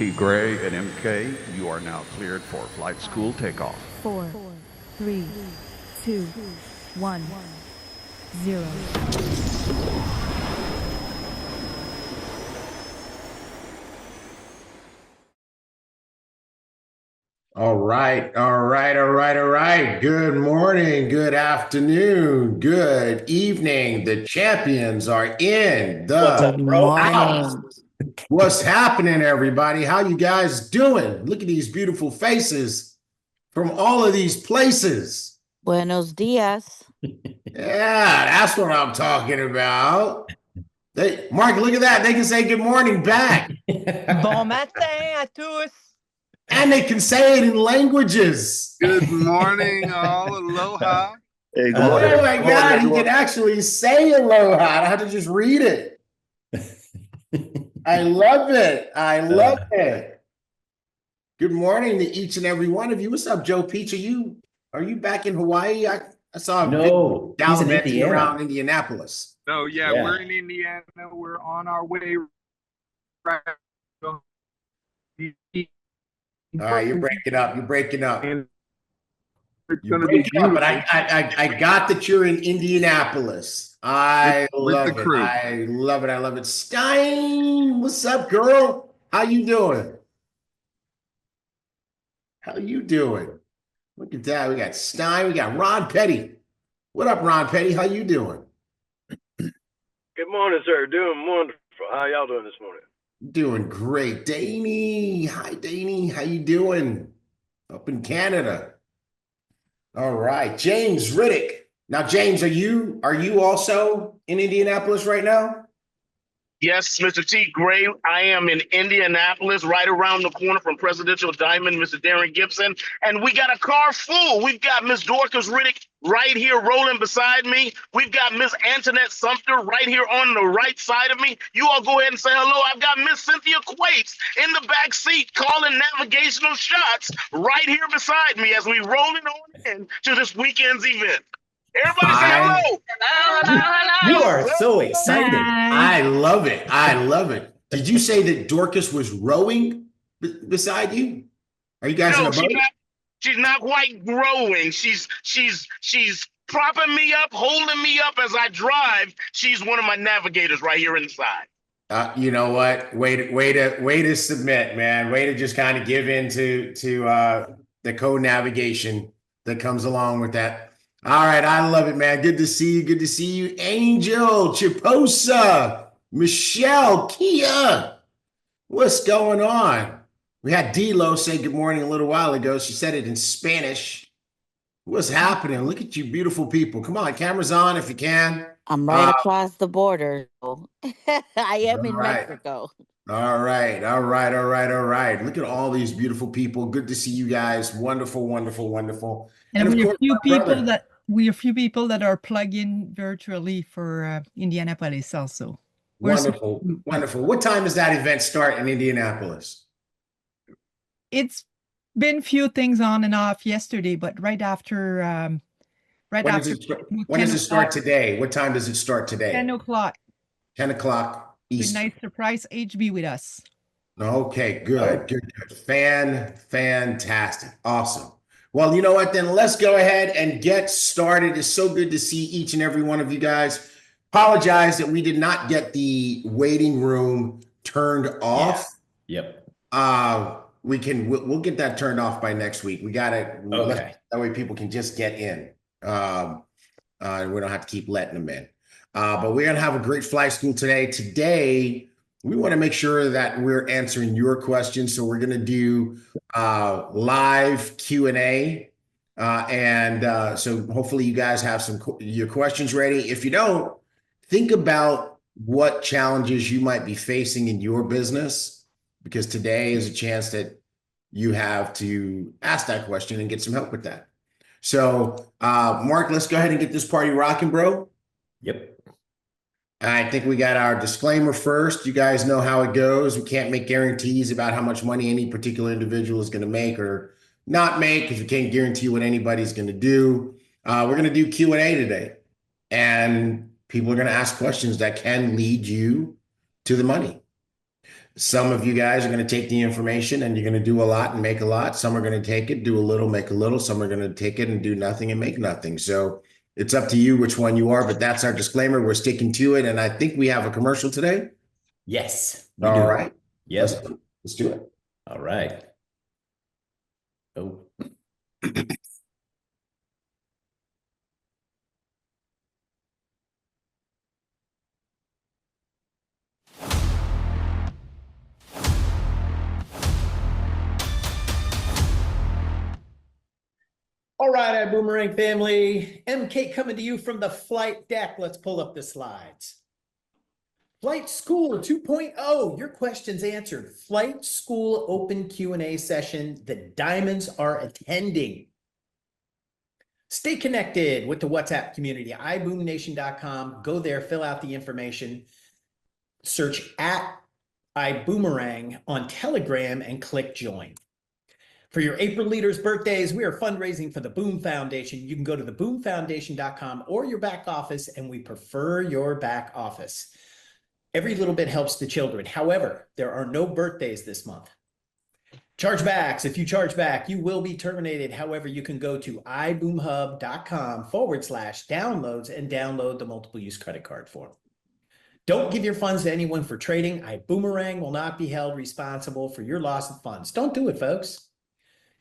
T. Gray and MK, you are now cleared for flight school takeoff. 4, 3, 2, 1, 0. All right. Good morning, good afternoon, good evening. The champions are in the house. What's happening, everybody? How you guys doing? Look at these beautiful faces from all of these places. Buenos dias. Yeah, that's what I'm talking about. Mark, look at that. They can say good morning back. Bon matin à tous. And they can say it in languages. Good morning, all. Aloha. Hey, good Oh morning. my God, he can actually say aloha. I have to just read it. I love it. I love it. Good morning to each and every one of you. What's up, Joe Peach? Are you back in Hawaii? I saw No, he's in Indiana. around Indianapolis. No, yeah, we're in Indiana. We're on our way. Right. All right, you're breaking up. You're breaking up. And it's You're going to be breaking up, beautiful. but I got that you're in Indianapolis. I love it. crew. I love it. I love it. Stein, what's up, girl? How you doing? How you doing? Look at that. We got Stein. We got Ron Petty. What up, Ron Petty? How you doing? Good morning, sir. Doing wonderful. How y'all doing this morning? Doing great. Danny. Hi, Danny. How you doing? Up in Canada. All right. James Riddick. Now, James, are you also in Indianapolis right now? Yes, Mr. T. Gray, I am in Indianapolis, right around the corner from Presidential Diamond, Mr. Darren Gibson. And we got a car full. We've got Miss Dorcas Riddick right here rolling beside me. We've got Miss Antoinette Sumter right here on the right side of me. You all go ahead and say hello. I've got Miss Cynthia Quates in the back seat calling navigational shots right here beside me as we rolling on in to this weekend's event. Everybody say hello. You are so excited. I love it. I love it. Did you say that Dorcas was rowing beside you? Are you guys in a boat? She's not quite growing. She's propping me up, holding me up as I drive. She's one of my navigators right here inside. You know what? Way to submit, man. Way to just kind of give in to the code navigation that comes along with that. All right, I love it, man. Good to see you. Good to see you, Angel, Chiposa, Michelle, Kia. What's going on? We had D-Lo say good morning a little while ago. She said it in Spanish. What's happening? Look at you beautiful people. Come on, camera's on if you can. I'm right across the border. I am in Mexico. All right. Look at all these beautiful people. Good to see you guys. Wonderful. And we have a few people that are plugged in virtually for Indianapolis also. Wonderful. What time does that event start in Indianapolis? It's been few things on and off yesterday, but right after. When does it start today? What time does it start today? 10 o'clock. 10 o'clock East. Good nice surprise HB with us. Okay, good. Fantastic. Awesome. Well, you know what, then let's go ahead and get started. It's so good to see each and every one of you guys. Apologize that we did not get the waiting room turned off. Yep. We'll get that turned off by next week. We got it. Okay. That way people can just get in. We don't have to keep letting them in. But we're going to have a great flight school today. Today, we want to make sure that we're answering your questions. So we're going to do live Q&A. So hopefully you guys have your questions ready. If you don't, think about what challenges you might be facing in your business, because today is a chance that you have to ask that question and get some help with that. So, Mark, let's go ahead and get this party rocking, bro. Yep. I think we got our disclaimer first. You guys know how it goes. We can't make guarantees about how much money any particular individual is going to make or not make, because we can't guarantee what anybody's going to do. We're going to do Q&A today, and people are going to ask questions that can lead you to the money. Some of you guys are going to take the information and you're going to do a lot and make a lot. Some are going to take it, do a little, make a little. Some are going to take it and do nothing and make nothing. So it's up to you which one you are, but that's our disclaimer. We're sticking to it. And I think we have a commercial today. Yes. All right. Yes. Let's do it. All right. Oh. All right, Ibüümerang family. MK coming to you from the flight deck. Let's pull up the slides. Flight School 2.0, your questions answered. Flight School open Q&A session. The diamonds are attending. Stay connected with the WhatsApp community, iboomnation.com. Go there, fill out the information, search at Ibüümerang on Telegram and click join. For your April leaders' birthdays, we are fundraising for the BÜM Foundation. You can go to the BÜMFoundation.com or your back office, and we prefer your back office. Every little bit helps the children. However, there are no birthdays this month. Chargebacks, if you charge back, you will be terminated. However, you can go to iboomhub.com/downloads and download the multiple use credit card form. Don't give your funds to anyone for trading. Ibüümerang will not be held responsible for your loss of funds. Don't do it, folks.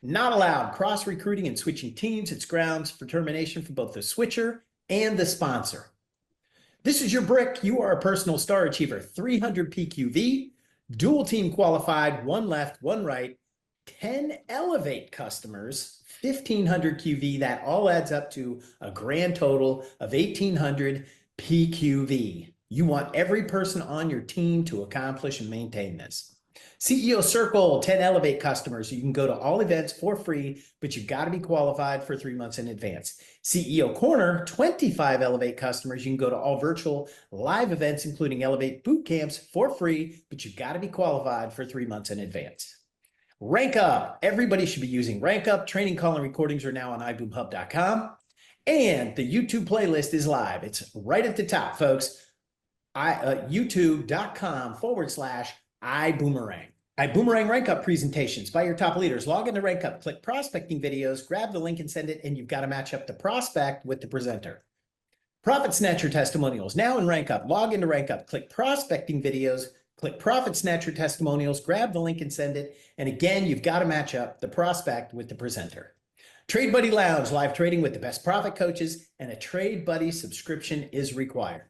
Not allowed cross-recruiting and switching teams. It's grounds for termination for both the switcher and the sponsor. This is your brick. You are a personal star achiever. 300 PQV, dual team qualified, one left, one right, 10 elevate customers, 1,500 QV. That all adds up to a grand total of 1,800 PQV. You want every person on your team to accomplish and maintain this. CEO Circle, 10 elevate customers. You can go to all events for free, but you've got to be qualified for 3 months in advance. CEO Corner, 25 elevate customers. You can go to all virtual live events, including elevate boot camps for free, but you've got to be qualified for 3 months in advance. Rank Up. Everybody should be using Rank Up. Training call and recordings are now on iboomhub.com. And the YouTube playlist is live. It's right at the top, folks. youtube.com/Ibüümerang. Ibüümerang Rank Up presentations by your top leaders. Log into Rank Up, click prospecting videos, grab the link and send it, and you've got to match up the prospect with the presenter. Profit Snatcher testimonials now in Rank Up. Log into Rank Up, click prospecting videos, click Profit Snatcher testimonials, grab the link and send it. And again, you've got to match up the prospect with the presenter. Trade Buddy Lounge, live trading with the best profit coaches, and a Trade Buddy subscription is required.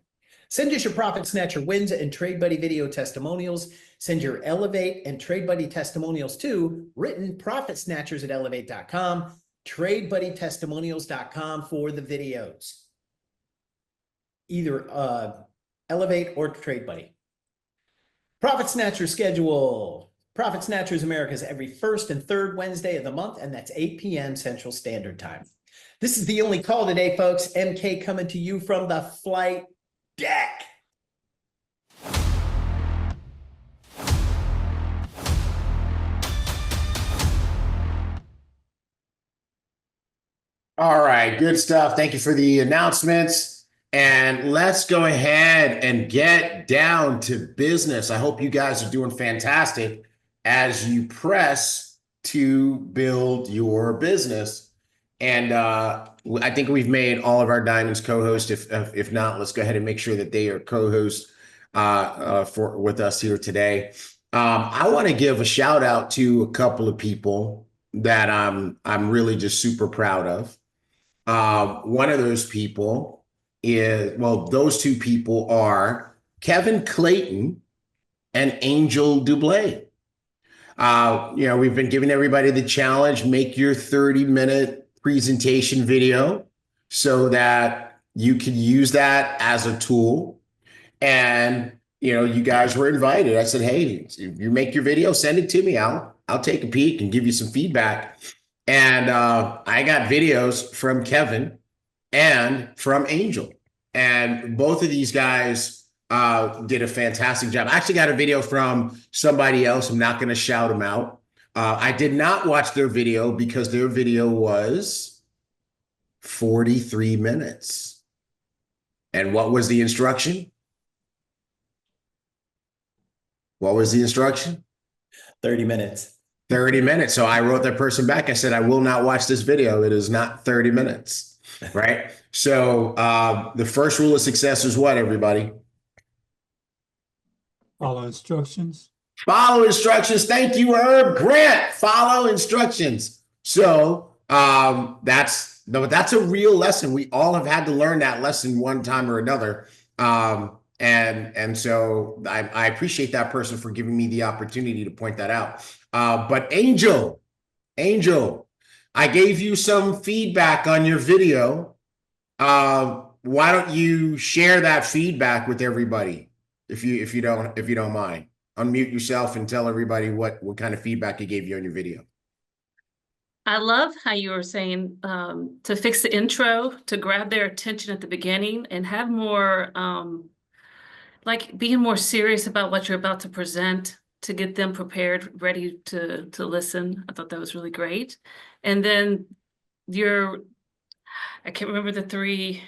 Send us your Profit Snatcher wins and Trade Buddy video testimonials. Send your Elevate and Trade Buddy testimonials to written Profit Snatchers at elevate.com, TradeBuddyTestimonials.com for the videos. Either Elevate or Trade Buddy. Profit Snatcher schedule. Profit Snatchers America is every first and third Wednesday of the month, and that's 8 p.m. Central Standard Time. This is the only call today, folks. MK coming to you from the flight deck. All right, good stuff. Thank you for the announcements. And let's go ahead and get down to business. I hope you guys are doing fantastic as you press to build your business. And I think we've made all of our Diamonds co-hosts. If not, let's go ahead and make sure that they are co-hosts with us here today. I want to give a shout out to a couple of people that I'm really just super proud of. One of those people is, well, those two people are Kevin Clayton and Angel Dublé. We've been giving everybody the challenge, make your 30-minute presentation video so that you can use that as a tool. And, you guys were invited. I said, hey, if you make your video, send it to me. I'll take a peek and give you some feedback. And I got videos from Kevin and from Angel. And both of these guys did a fantastic job. I actually got a video from somebody else. I'm not going to shout them out. I did not watch their video because their video was 43 minutes. And what was the instruction? What was the instruction? 30 minutes. 30 minutes. So I wrote that person back. I said, I will not watch this video. It is not 30 minutes, right? So the first rule of success is what, everybody? Follow instructions. Follow instructions. Thank you, Herb. Grant, follow instructions. So that's a real lesson. We all have had to learn that lesson one time or another. And so I appreciate that person for giving me the opportunity to point that out. But Angel, I gave you some feedback on your video. Why don't you share that feedback with everybody, if you don't mind? Unmute yourself and tell everybody what kind of feedback he gave you on your video. I love how you were saying to fix the intro, to grab their attention at the beginning and have more, like being more serious about what you're about to present to get them prepared, ready to listen. I thought that was really great. And then I can't remember the three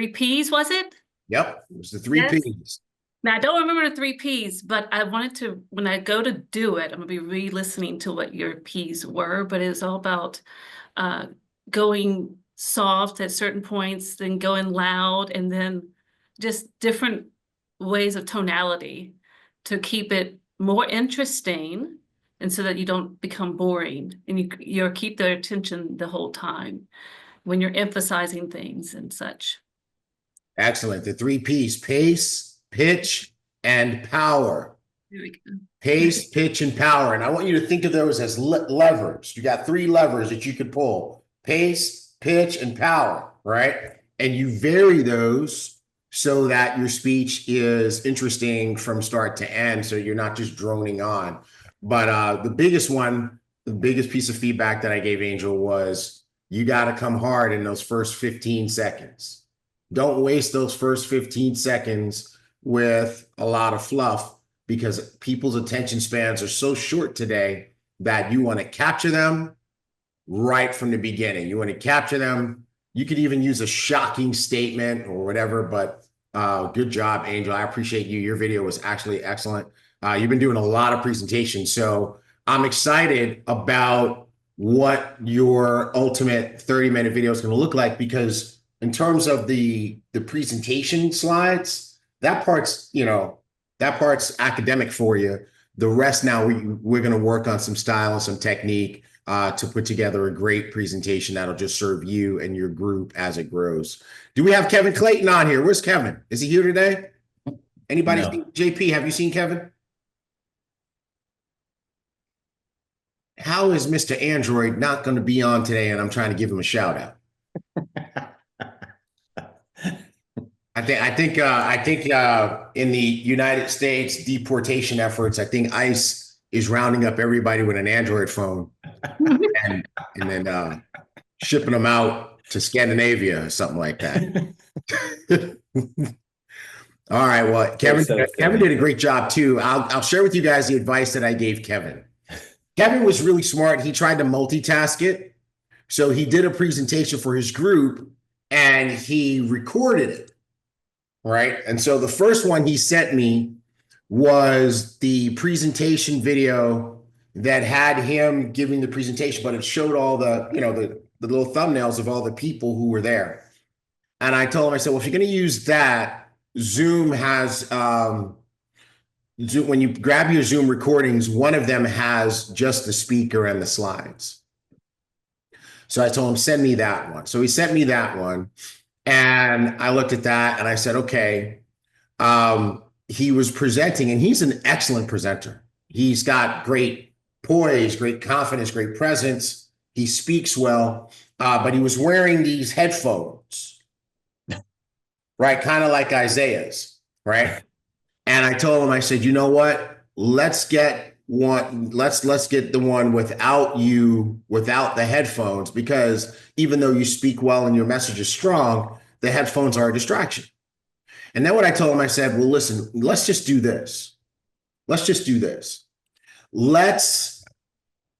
P's, was it? Yep, it was the three P's. Now, I don't remember the three Ps, but I wanted to, when I go to do it, I'm gonna be re-listening to what your Ps were, but it's all about going soft at certain points, then going loud, and then just different ways of tonality to keep it more interesting and so that you don't become boring and you keep their attention the whole time when you're emphasizing things and such. Excellent. The three P's: pace, pitch, and power. There we go. Pace, pitch, and power. And I want you to think of those as levers. You got three levers that you could pull: pace, pitch, and power, right? And you vary those so that your speech is interesting from start to end, so you're not just droning on. But the biggest piece of feedback that I gave Angel was, you got to come hard in those first 15 seconds. Don't waste those first 15 seconds with a lot of fluff, because people's attention spans are so short today that you want to capture them right from the beginning. You want to capture them. You could even use a shocking statement or whatever, but good job, Angel. I appreciate you. Your video was actually excellent. You've been doing a lot of presentations, so I'm excited about what your ultimate 30-minute video is going to look like, because in terms of the presentation slides, that part's academic for you. The rest now we're going to work on some style and some technique to put together a great presentation that'll just serve you and your group as it grows. Do we have Kevin Clayton on here? Where's Kevin? Is he here today? Anybody? No. JP, have you seen Kevin? How is Mr. Android not going to be on today and I'm trying to give him a shout out? I think in the United States deportation efforts, I think ICE is rounding up everybody with an Android phone and then shipping them out to Scandinavia or something like that. All right. Well, Kevin did a great job too. I'll share with you guys the advice that I gave Kevin. Kevin was really smart. He tried to multitask it. So he did a presentation for his group and he recorded it. Right. And so the first one he sent me was the presentation video that had him giving the presentation, but it showed all the little thumbnails of all the people who were there. And I told him, I said, well, if you're going to use that, Zoom has, when you grab your Zoom recordings, one of them has just the speaker and the slides. So I told him, send me that one. So he sent me that one. And I looked at that and I said, okay, he was presenting and he's an excellent presenter. He's got great poise, great confidence, great presence. He speaks well, but he was wearing these headphones, right? Kind of like Isaiah's, right? And I told him, I said, you know what? Let's get the one without the headphones, because even though you speak well and your message is strong, the headphones are a distraction. And then what I told him, I said, well, listen, let's just do this.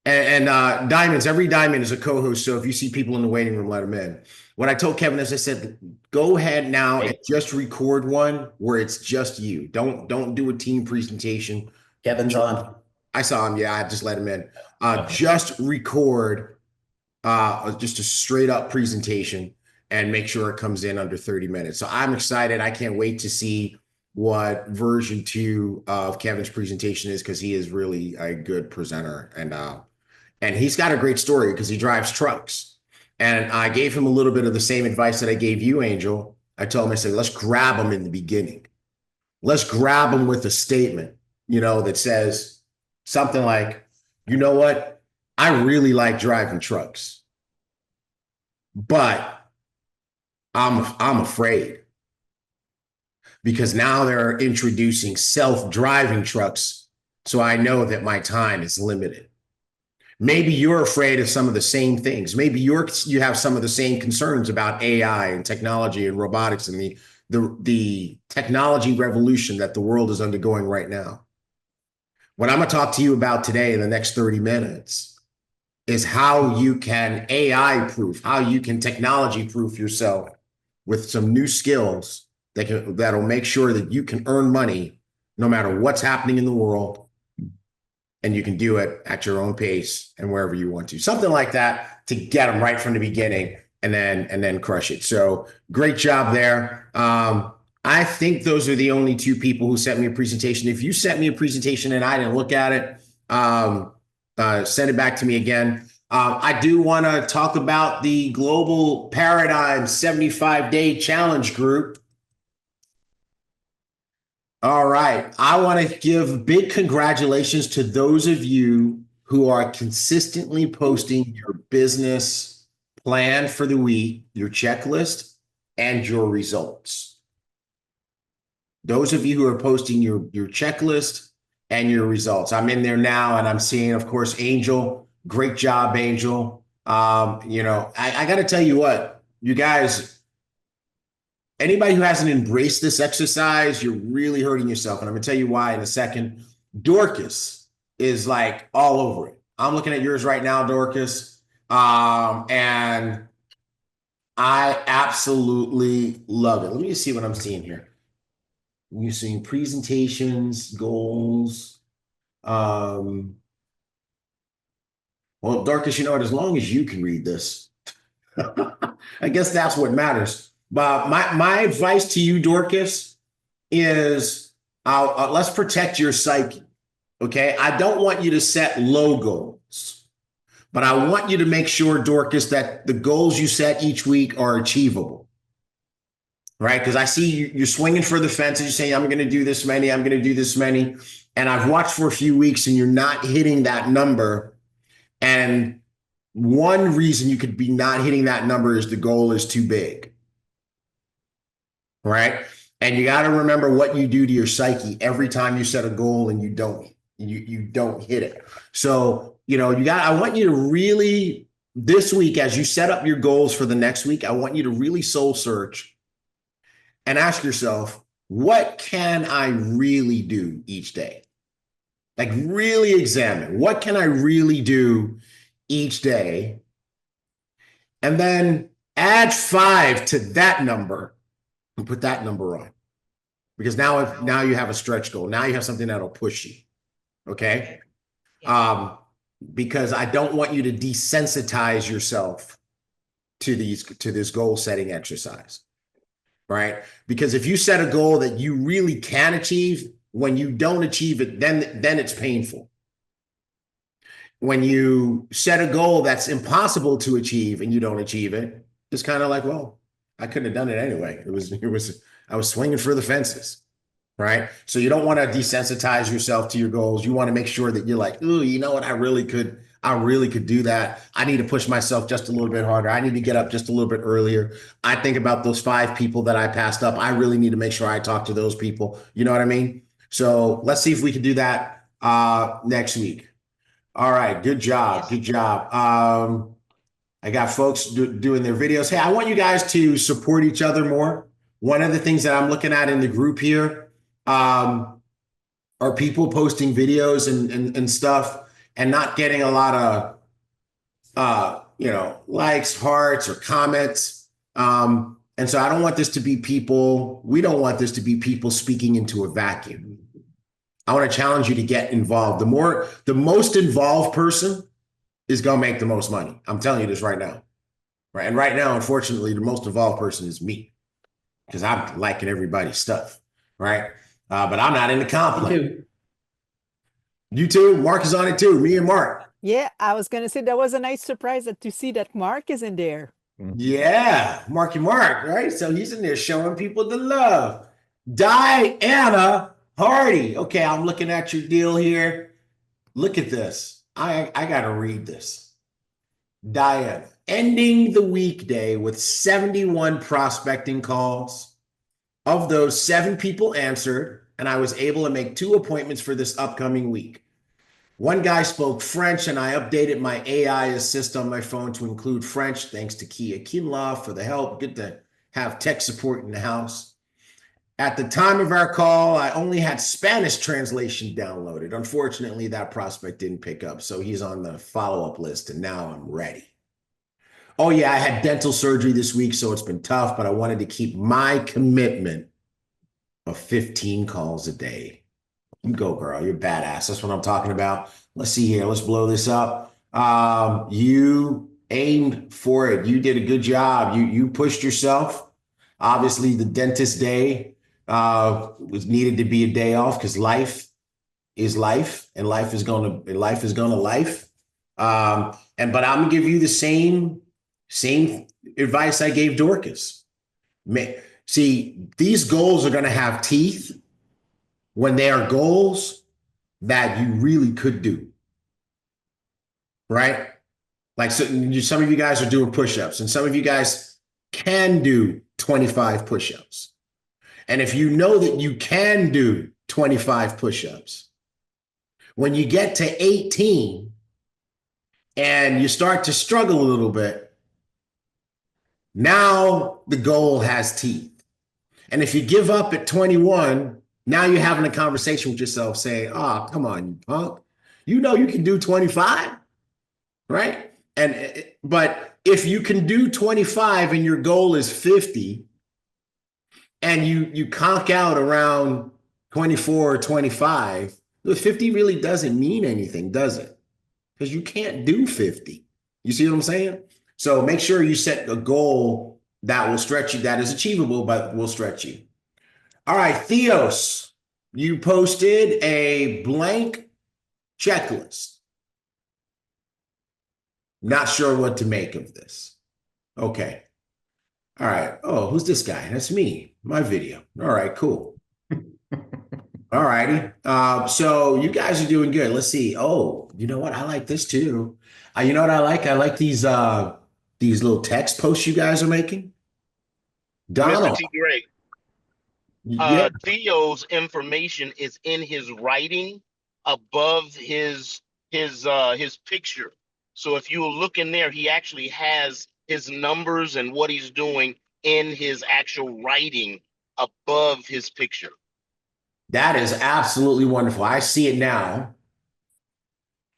Diamonds, every diamond is a co-host. So if you see people in the waiting room, let them in. What I told Kevin is I said, go ahead now and just record one where it's just you. Don't do a team presentation. Kevin's on. I saw him. Yeah, I just let him in. Just record just a straight up presentation and make sure it comes in under 30 minutes. So I'm excited. I can't wait to see what version 2 of Kevin's presentation is, because he is really a good presenter. And he's got a great story because he drives trucks. And I gave him a little bit of the same advice that I gave you, Angel. I told him, I said, let's grab him in the beginning. Let's grab him with a statement, that says something like, you know what? I really like driving trucks, but I'm afraid because now they're introducing self-driving trucks. So I know that my time is limited. Maybe you're afraid of some of the same things. Maybe you have some of the same concerns about AI and technology and robotics and the technology revolution that the world is undergoing right now. What I'm going to talk to you about today in the next 30 minutes is how you can AI proof, how you can technology proof yourself with some new skills that'll make sure that you can earn money no matter what's happening in the world. And you can do it at your own pace and wherever you want to. Something like that to get them right from the beginning and then crush it. So great job there. I think those are the only 2 people who sent me a presentation. If you sent me a presentation and I didn't look at it, send it back to me again. I do want to talk about the Global Paradigm 75-day challenge group. All right. I want to give big congratulations to those of you who are consistently posting your business plan for the week, your checklist, and your results. Those of you who are posting your checklist and your results. I'm in there now and I'm seeing, of course, Angel. Great job, Angel. I got to tell you what, you guys, anybody who hasn't embraced this exercise, you're really hurting yourself. And I'm going to tell you why in a second. Dorcas is like all over it. I'm looking at yours right now, Dorcas. And I absolutely love it. Let me just see what I'm seeing here. You're seeing presentations, goals. Well, Dorcas, as long as you can read this, I guess that's what matters. But my advice to you, Dorcas, is let's protect your psyche, okay? I don't want you to set low goals, but I want you to make sure, Dorcas, that the goals you set each week are achievable, right? Because I see you're swinging for the fences. You're saying, I'm going to do this many, I'm going to do this many. And I've watched for a few weeks and you're not hitting that number. And one reason you could be not hitting that number is the goal is too big. Right. And you got to remember what you do to your psyche every time you set a goal and you don't hit it. So, I want you to really, this week, as you set up your goals for the next week, I want you to really soul search and ask yourself, what can I really do each day? Like really examine, what can I really do each day? And then add 5 to that number. And put that number on, because now you have a stretch goal. Now you have something that'll push you. Okay. Because I don't want you to desensitize yourself to this goal setting exercise. Right. Because if you set a goal that you really can achieve, when you don't achieve it, then it's painful. When you set a goal that's impossible to achieve and you don't achieve it, it's kind of like, well, I couldn't have done it anyway. I was swinging for the fences, right? So you don't want to desensitize yourself to your goals. You want to make sure that you're like, ooh, you know what? I really could do that. I need to push myself just a little bit harder. I need to get up just a little bit earlier. I think about those 5 people that I passed up. I really need to make sure I talk to those people. You know what I mean? So let's see if we can do that next week. All right. Good job. Good job. I got folks doing their videos. Hey, I want you guys to support each other more. One of the things that I'm looking at in the group here are people posting videos and stuff and not getting a lot of, likes, hearts, or comments. And so I don't want this to be people, we don't want this to be people speaking into a vacuum. I want to challenge you to get involved. The most involved person is going to make the most money. I'm telling you this right now. Right. And right now, unfortunately, the most involved person is me because I'm liking everybody's stuff. Right. But I'm not in the complex. You too. Mark is on it too. Me and Mark. Yeah, I was going to say that was a nice surprise to see that Mark is in there. Yeah, Marky Mark, right? So he's in there showing people the love. Diana Hardy. Okay, I'm looking at your deal here. Look at this. I got to read this. Diana, ending the weekday with 71 prospecting calls. Of those, 7 people answered, and I was able to make 2 appointments for this upcoming week. One guy spoke French, and I updated my AI assist on my phone to include French, thanks to Kia Kinlaw for the help. Good to have tech support in the house. At the time of our call, I only had Spanish translation downloaded. Unfortunately, that prospect didn't pick up, so he's on the follow-up list, and now I'm ready. Oh, yeah, I had dental surgery this week, so it's been tough, but I wanted to keep my commitment of 15 calls a day. You go, girl. You're badass. That's what I'm talking about. Let's see here. Let's blow this up. You aimed for it. You did a good job. You pushed yourself. Obviously, the dentist day was needed to be a day off because life is life, and life is gonna life. But I'm gonna give you the same advice I gave Dorcas. See, these goals are gonna have teeth when they are goals that you really could do, right? Like some of you guys are doing push-ups, and some of you guys can do 25 push-ups. And if you know that you can do 25 push-ups, when you get to 18 and you start to struggle a little bit, now the goal has teeth. And if you give up at 21, now you're having a conversation with yourself saying, oh, come on, you punk. You know you can do 25, right? But if you can do 25 and your goal is 50, and you conk out around 24 or 25, the 50 really doesn't mean anything, does it? Because you can't do 50. You see what I'm saying? So make sure you set a goal that will stretch you, that is achievable, but will stretch you. All right, Theos, you posted a blank checklist. Not sure what to make of this. Okay. All right. Oh, who's this guy? That's me, my video. All right, cool. All righty. So you guys are doing good. Let's see. Oh, you know what? I like this too. You know what I like? I like these little text posts you guys are making. Donald. Mr. T. Gray. Yeah. Theo's information is in his writing above his picture. So if you look in there, he actually has his numbers and what he's doing in his actual writing above his picture. That is absolutely wonderful. I see it now.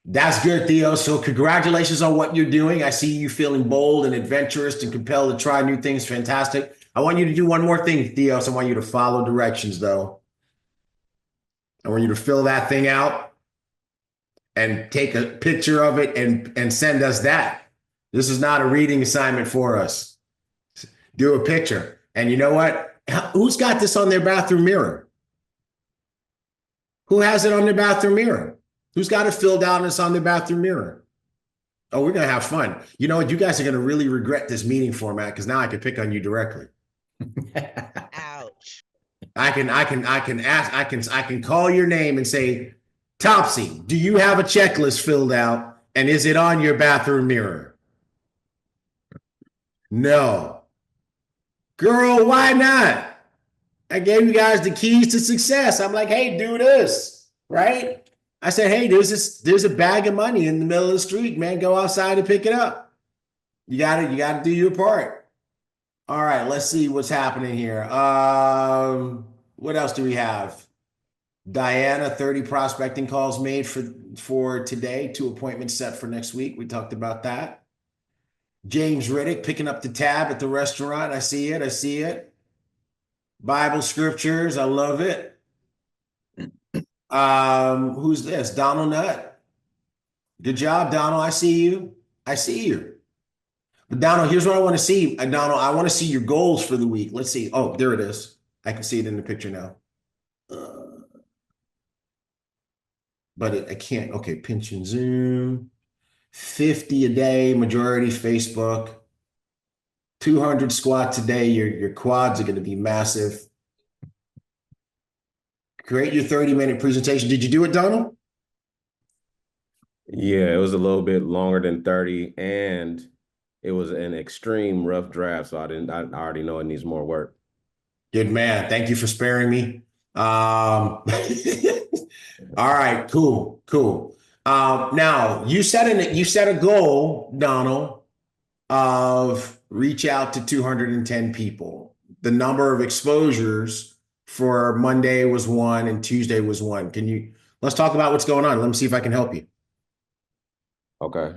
That's good, Theo. So congratulations on what you're doing. I see you feeling bold and adventurous and compelled to try new things. Fantastic. I want you to do one more thing, Theo. So I want you to follow directions, though. I want you to fill that thing out and take a picture of it and send us that. This is not a reading assignment for us. Do a picture. And you know what? Who's got this on their bathroom mirror? Who has it on their bathroom mirror? Who's got it filled out and it's on their bathroom mirror? Oh, we're going to have fun. You know what? You guys are going to really regret this meeting format because now I can pick on you directly. Ouch. I can call your name and say, Topsy, do you have a checklist filled out? And is it on your bathroom mirror? No. Girl, why not? I gave you guys the keys to success. I'm like, hey, do this, right? I said, hey, there's a bag of money in the middle of the street, man. Go outside and pick it up. You gotta do your part. All right, let's see what's happening here. What else do we have? Diana, 30 prospecting calls made for today, 2 appointments set for next week. We talked about that. James Riddick picking up the tab at the restaurant. I see it. I see it. Bible scriptures. I love it. Who's this? Donald Nutt. Good job, Donald. I see you. I see you. But Donald, here's what I want to see. Donald, I want to see your goals for the week. Let's see. Oh, there it is. I can see it in the picture now. But I can't. Okay, pinch and zoom. 50 a day, majority Facebook. 200 squats a day. Your quads are going to be massive. Create your 30-minute presentation. Did you do it, Donald? Yeah, it was a little bit longer than 30, and it was an extreme rough draft, so I already know it needs more work. Good man. Thank you for sparing me. All right, cool. Now you set a goal, Donald, of reach out to 210 people. The number of exposures for Monday was 1 and Tuesday was 1. Let's talk about what's going on. Let me see if I can help you. Okay.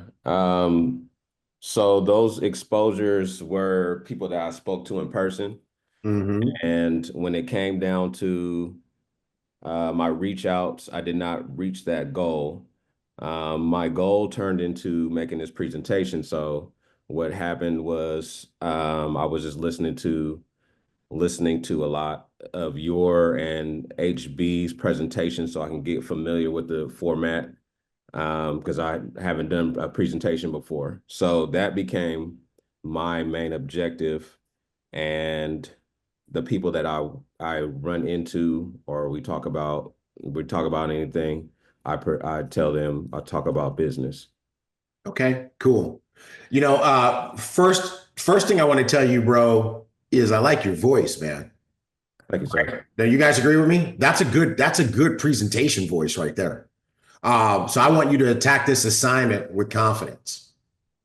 So those exposures were people that I spoke to in person. Mm-hmm. And when it came down to my reach outs, I did not reach that goal. My goal turned into making this presentation. So what happened was I was just listening to a lot of your and HB's presentation so I can get familiar with the format because I haven't done a presentation before. So that became my main objective. And the people that I run into or we talk about anything, I tell them I talk about business. Okay, cool. First thing I want to tell you, bro, is I like your voice, man. Thank you, sir. Now, you guys agree with me? That's a good presentation voice right there. So I want you to attack this assignment with confidence.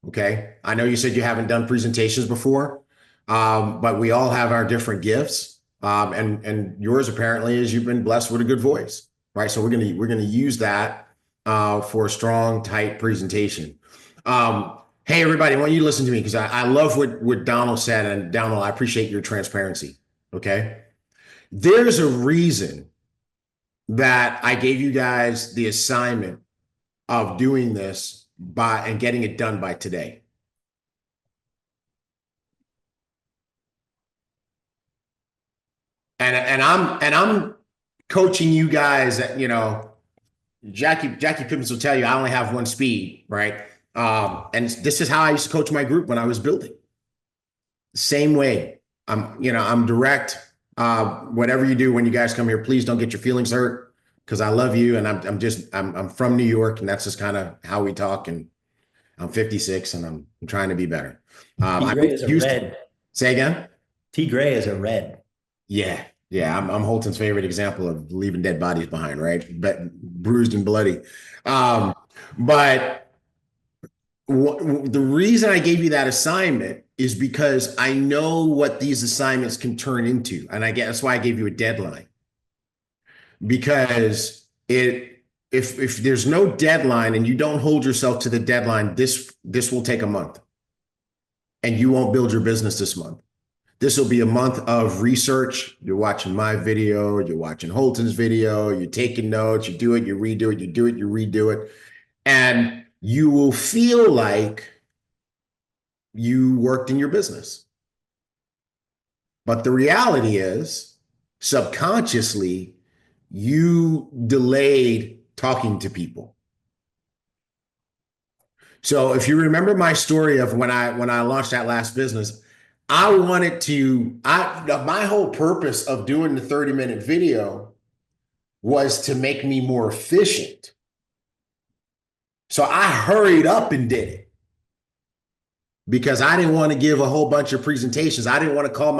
Okay. I know you said you haven't done presentations before, but we all have our different gifts. And yours apparently is you've been blessed with a good voice, right? So we're gonna use that for a strong, tight presentation. Hey, everybody, I want you to listen to me because I love what Donald said. And Donald, I appreciate your transparency. Okay. There's a reason that I gave you guys the assignment of doing this and getting it done by today. And I'm coaching you guys that, Jackie Pippins will tell you I only have one speed, right? And this is how I used to coach my group when I was building. Same way. I'm direct. Whatever you do when you guys come here, please don't get your feelings hurt because I love you and I'm from New York and that's just kind of how we talk. And I'm 56 and I'm trying to be better. T. Gray is a red. Say again. T. Gray is a red. Yeah. I'm Holton's favorite example of leaving dead bodies behind, right? But bruised and bloody. But the reason I gave you that assignment is because I know what these assignments can turn into. And that's why I gave you a deadline. Because if there's no deadline and you don't hold yourself to the deadline, this will take a month. And you won't build your business this month. This will be a month of research. You're watching my video, you're watching Holton's video, you're taking notes, you do it, you redo it, you do it, you redo it. And you will feel like you worked in your business. But the reality is, subconsciously, you delayed talking to people. So if you remember my story of when I launched that last business, my whole purpose of doing the 30-minute video was to make me more efficient. So I hurried up and did it because I didn't want to give a whole bunch of presentations. I didn't want to call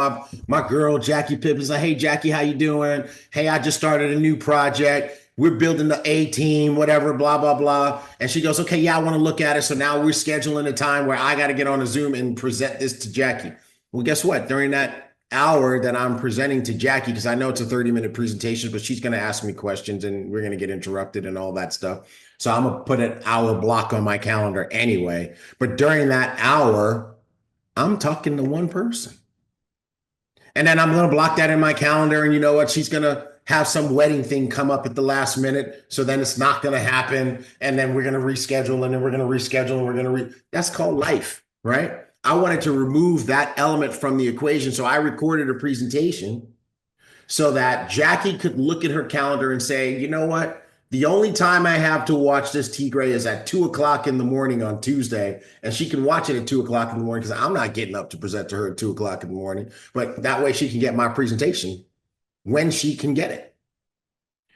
my girl, Jackie Pippins, like, hey, Jackie, how you doing? Hey, I just started a new project. We're building the A team, whatever, blah, blah, blah. And she goes, okay, yeah, I want to look at it. So now we're scheduling a time where I got to get on a Zoom and present this to Jackie. Well, guess what? During that hour that I'm presenting to Jackie, because I know it's a 30-minute presentation, but she's going to ask me questions and we're going to get interrupted and all that stuff. So I'm going to put an hour block on my calendar anyway. But during that hour, I'm talking to one person. And then I'm going to block that in my calendar. And you know what? She's going to have some wedding thing come up at the last minute. So then it's not going to happen. And then we're going to reschedule, and then we're going to reschedule, and we're going to that's called life, right? I wanted to remove that element from the equation. So I recorded a presentation so that Jackie could look at her calendar and say, you know what? The only time I have to watch this T Gray is at 2:00 in the morning on Tuesday. And she can watch it at 2:00 in the morning because I'm not getting up to present to her at 2:00 in the morning. But that way she can get my presentation when she can get it.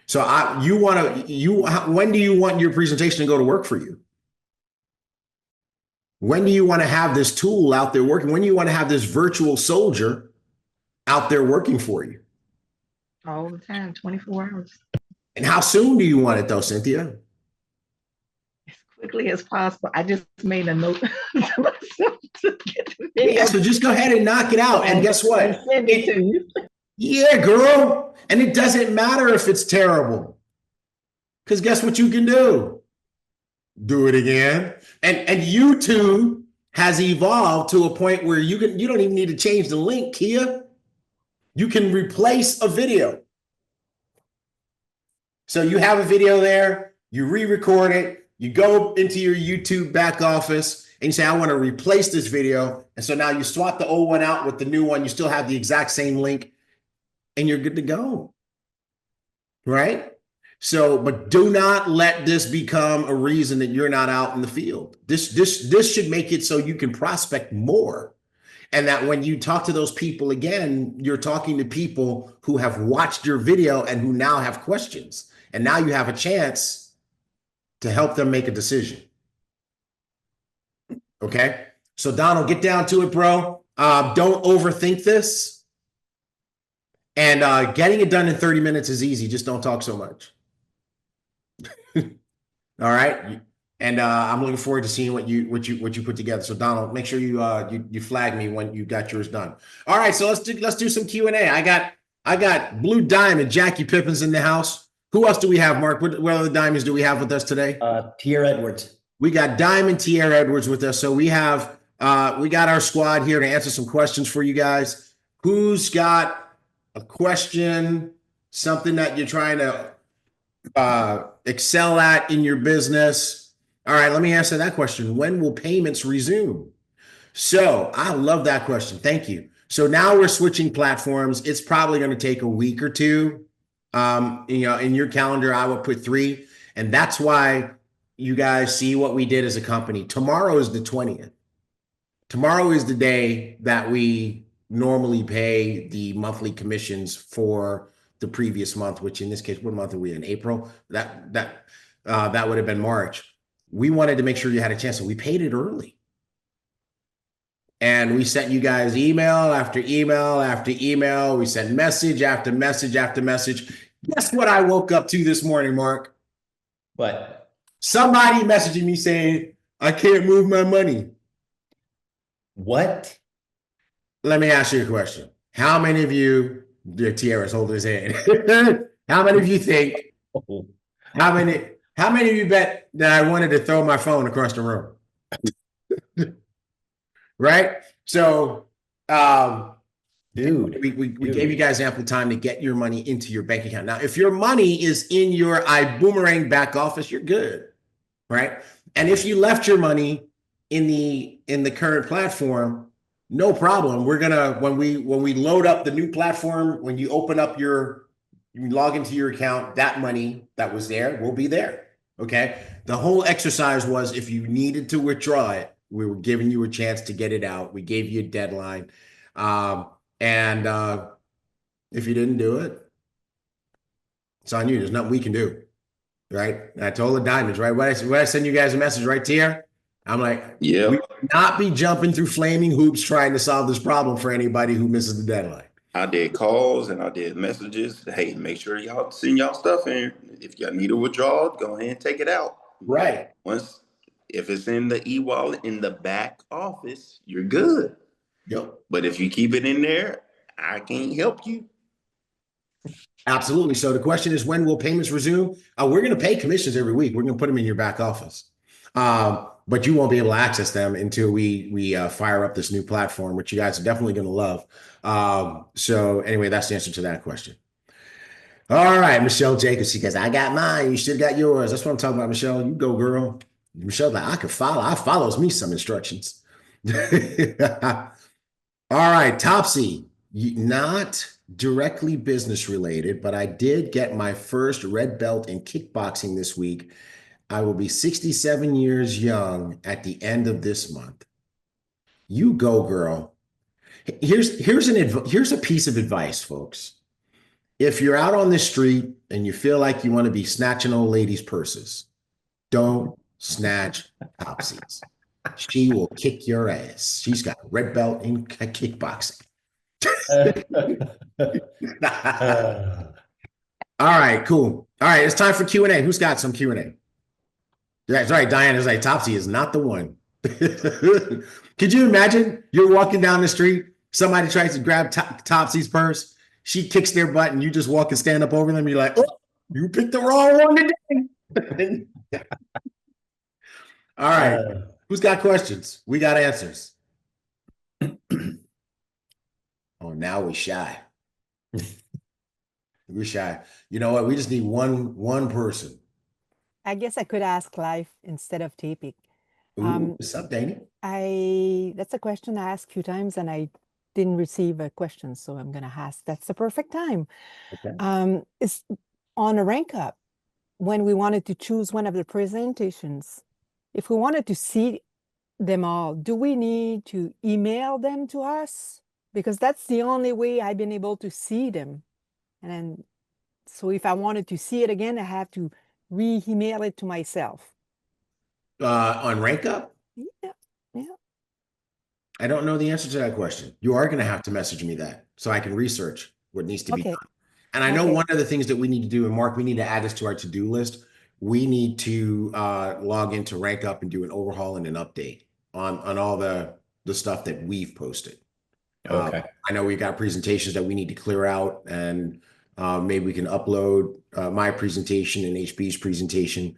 So when do you want your presentation to go to work for you? When do you want to have this tool out there working? When do you want to have this virtual soldier out there working for you? All the time, 24 hours. And how soon do you want it though, Cynthia? As quickly as possible. I just made a note to myself to get the video. Yeah, so just go ahead and knock it out. And guess what? Send it to you. Yeah, girl. And it doesn't matter if it's terrible. Because guess what you can do? Do it again. And YouTube has evolved to a point where you don't even need to change the link, Kia. You can replace a video. So you have a video there, you re-record it, you go into your YouTube back office and you say, I want to replace this video. And so now you swap the old one out with the new one. You still have the exact same link and you're good to go. Right? So, but do not let this become a reason that you're not out in the field. This should make it so you can prospect more. And that when you talk to those people again, you're talking to people who have watched your video and who now have questions. And now you have a chance to help them make a decision. Okay? So Donald, get down to it, bro. Don't overthink this. And getting it done in 30 minutes is easy. Just don't talk so much. All right? And I'm looking forward to seeing what you put together. So Donald, make sure you flag me when you got yours done. All right, so let's do some Q&A. I got Blue Diamond, Jackie Pippin's in the house. Who else do we have, Mark? What other diamonds do we have with us today? Pierre Edwards. We got Diamond Pierre Edwards with us. So we got our squad here to answer some questions for you guys. Who's got a question, something that you're trying to excel at in your business? All right, let me answer that question. When will payments resume? So I love that question. Thank you. So now we're switching platforms. It's probably going to take a week or two. In your calendar, I would put 3. And that's why you guys see what we did as a company. Tomorrow is the 20th. Tomorrow is the day that we normally pay the monthly commissions for the previous month, which in this case, what month are we in? April? That would have been March. We wanted to make sure you had a chance, so we paid it early. And we sent you guys email after email after email. We sent message after message after message. Guess what I woke up to this morning, Mark? What? Somebody messaging me saying, I can't move my money. What? Let me ask you a question. How many of you, the Tierra's holding his hand. How many of you think, how many of you bet that I wanted to throw my phone across the room? Right? So, dude, we gave you guys ample time to get your money into your bank account. Now, if your money is in your Ibüümerang back office, you're good, right? And if you left your money in the current platform, no problem. We're gonna when we load up the new platform, when you open up you log into your account, that money that was there will be there. Okay. The whole exercise was if you needed to withdraw it, we were giving you a chance to get it out. We gave you a deadline. And if you didn't do it, it's on you. There's nothing we can do. Right. And I told the diamonds, right? When I send you guys a message right here, I'm like, yeah, we will not be jumping through flaming hoops trying to solve this problem for anybody who misses the deadline. I did calls and I did messages. Hey, make sure y'all send y'all stuff in. If y'all need a withdrawal, go ahead and take it out. Right. If it's in the e-wallet in the back office, you're good. Yep. But if you keep it in there, I can't help you. Absolutely. So the question is, when will payments resume? We're going to pay commissions every week. We're going to put them in your back office. but you won't be able to access them until we fire up this new platform, which you guys are definitely going to love. So anyway, that's the answer to that question. All right, Michelle Jacobs, she goes, I got mine. You should have got yours. That's what I'm talking about, Michelle. You go, girl. Michelle's like, I can follow. I follows me some instructions. All right, Topsy, not directly business related, but I did get my first red belt in kickboxing this week. I will be 67 years young at the end of this month. You go, girl. Here's a piece of advice, folks. If you're out on the street and you feel like you want to be snatching old ladies' purses, don't snatch Topsy's. She will kick your ass. She's got a red belt in kickboxing. All right, cool. All right, it's time for Q&A. Who's got some Q&A? That's right. Diane is like, Topsy is not the one. Could you imagine you're walking down the street, somebody tries to grab Topsy's purse, she kicks their butt, and you just walk and stand up over them. You're like, oh, you picked the wrong one today. All right. Who's got questions? We got answers. Oh, now we're shy. We're shy. You know what? We just need one person. I guess I could ask live instead of taping. What's up, Danny? That's a question I asked a few times and I didn't receive a question, so I'm gonna ask. That's the perfect time. Okay. It's on a rank up when we wanted to choose one of the presentations. If we wanted to see them all, do we need to email them to us? Because that's the only way I've been able to see them. And then, so if I wanted to see it again, I have to re-email it to myself. On rank up? Yeah. I don't know the answer to that question. You are going to have to message me that so I can research what needs to be done. And I know one of the things that we need to do, and Mark, we need to add this to our to-do list. We need to log into rank up and do an overhaul and an update on all the stuff that we've posted. Okay. I know we've got presentations that we need to clear out, and maybe we can upload my presentation and HB's presentation.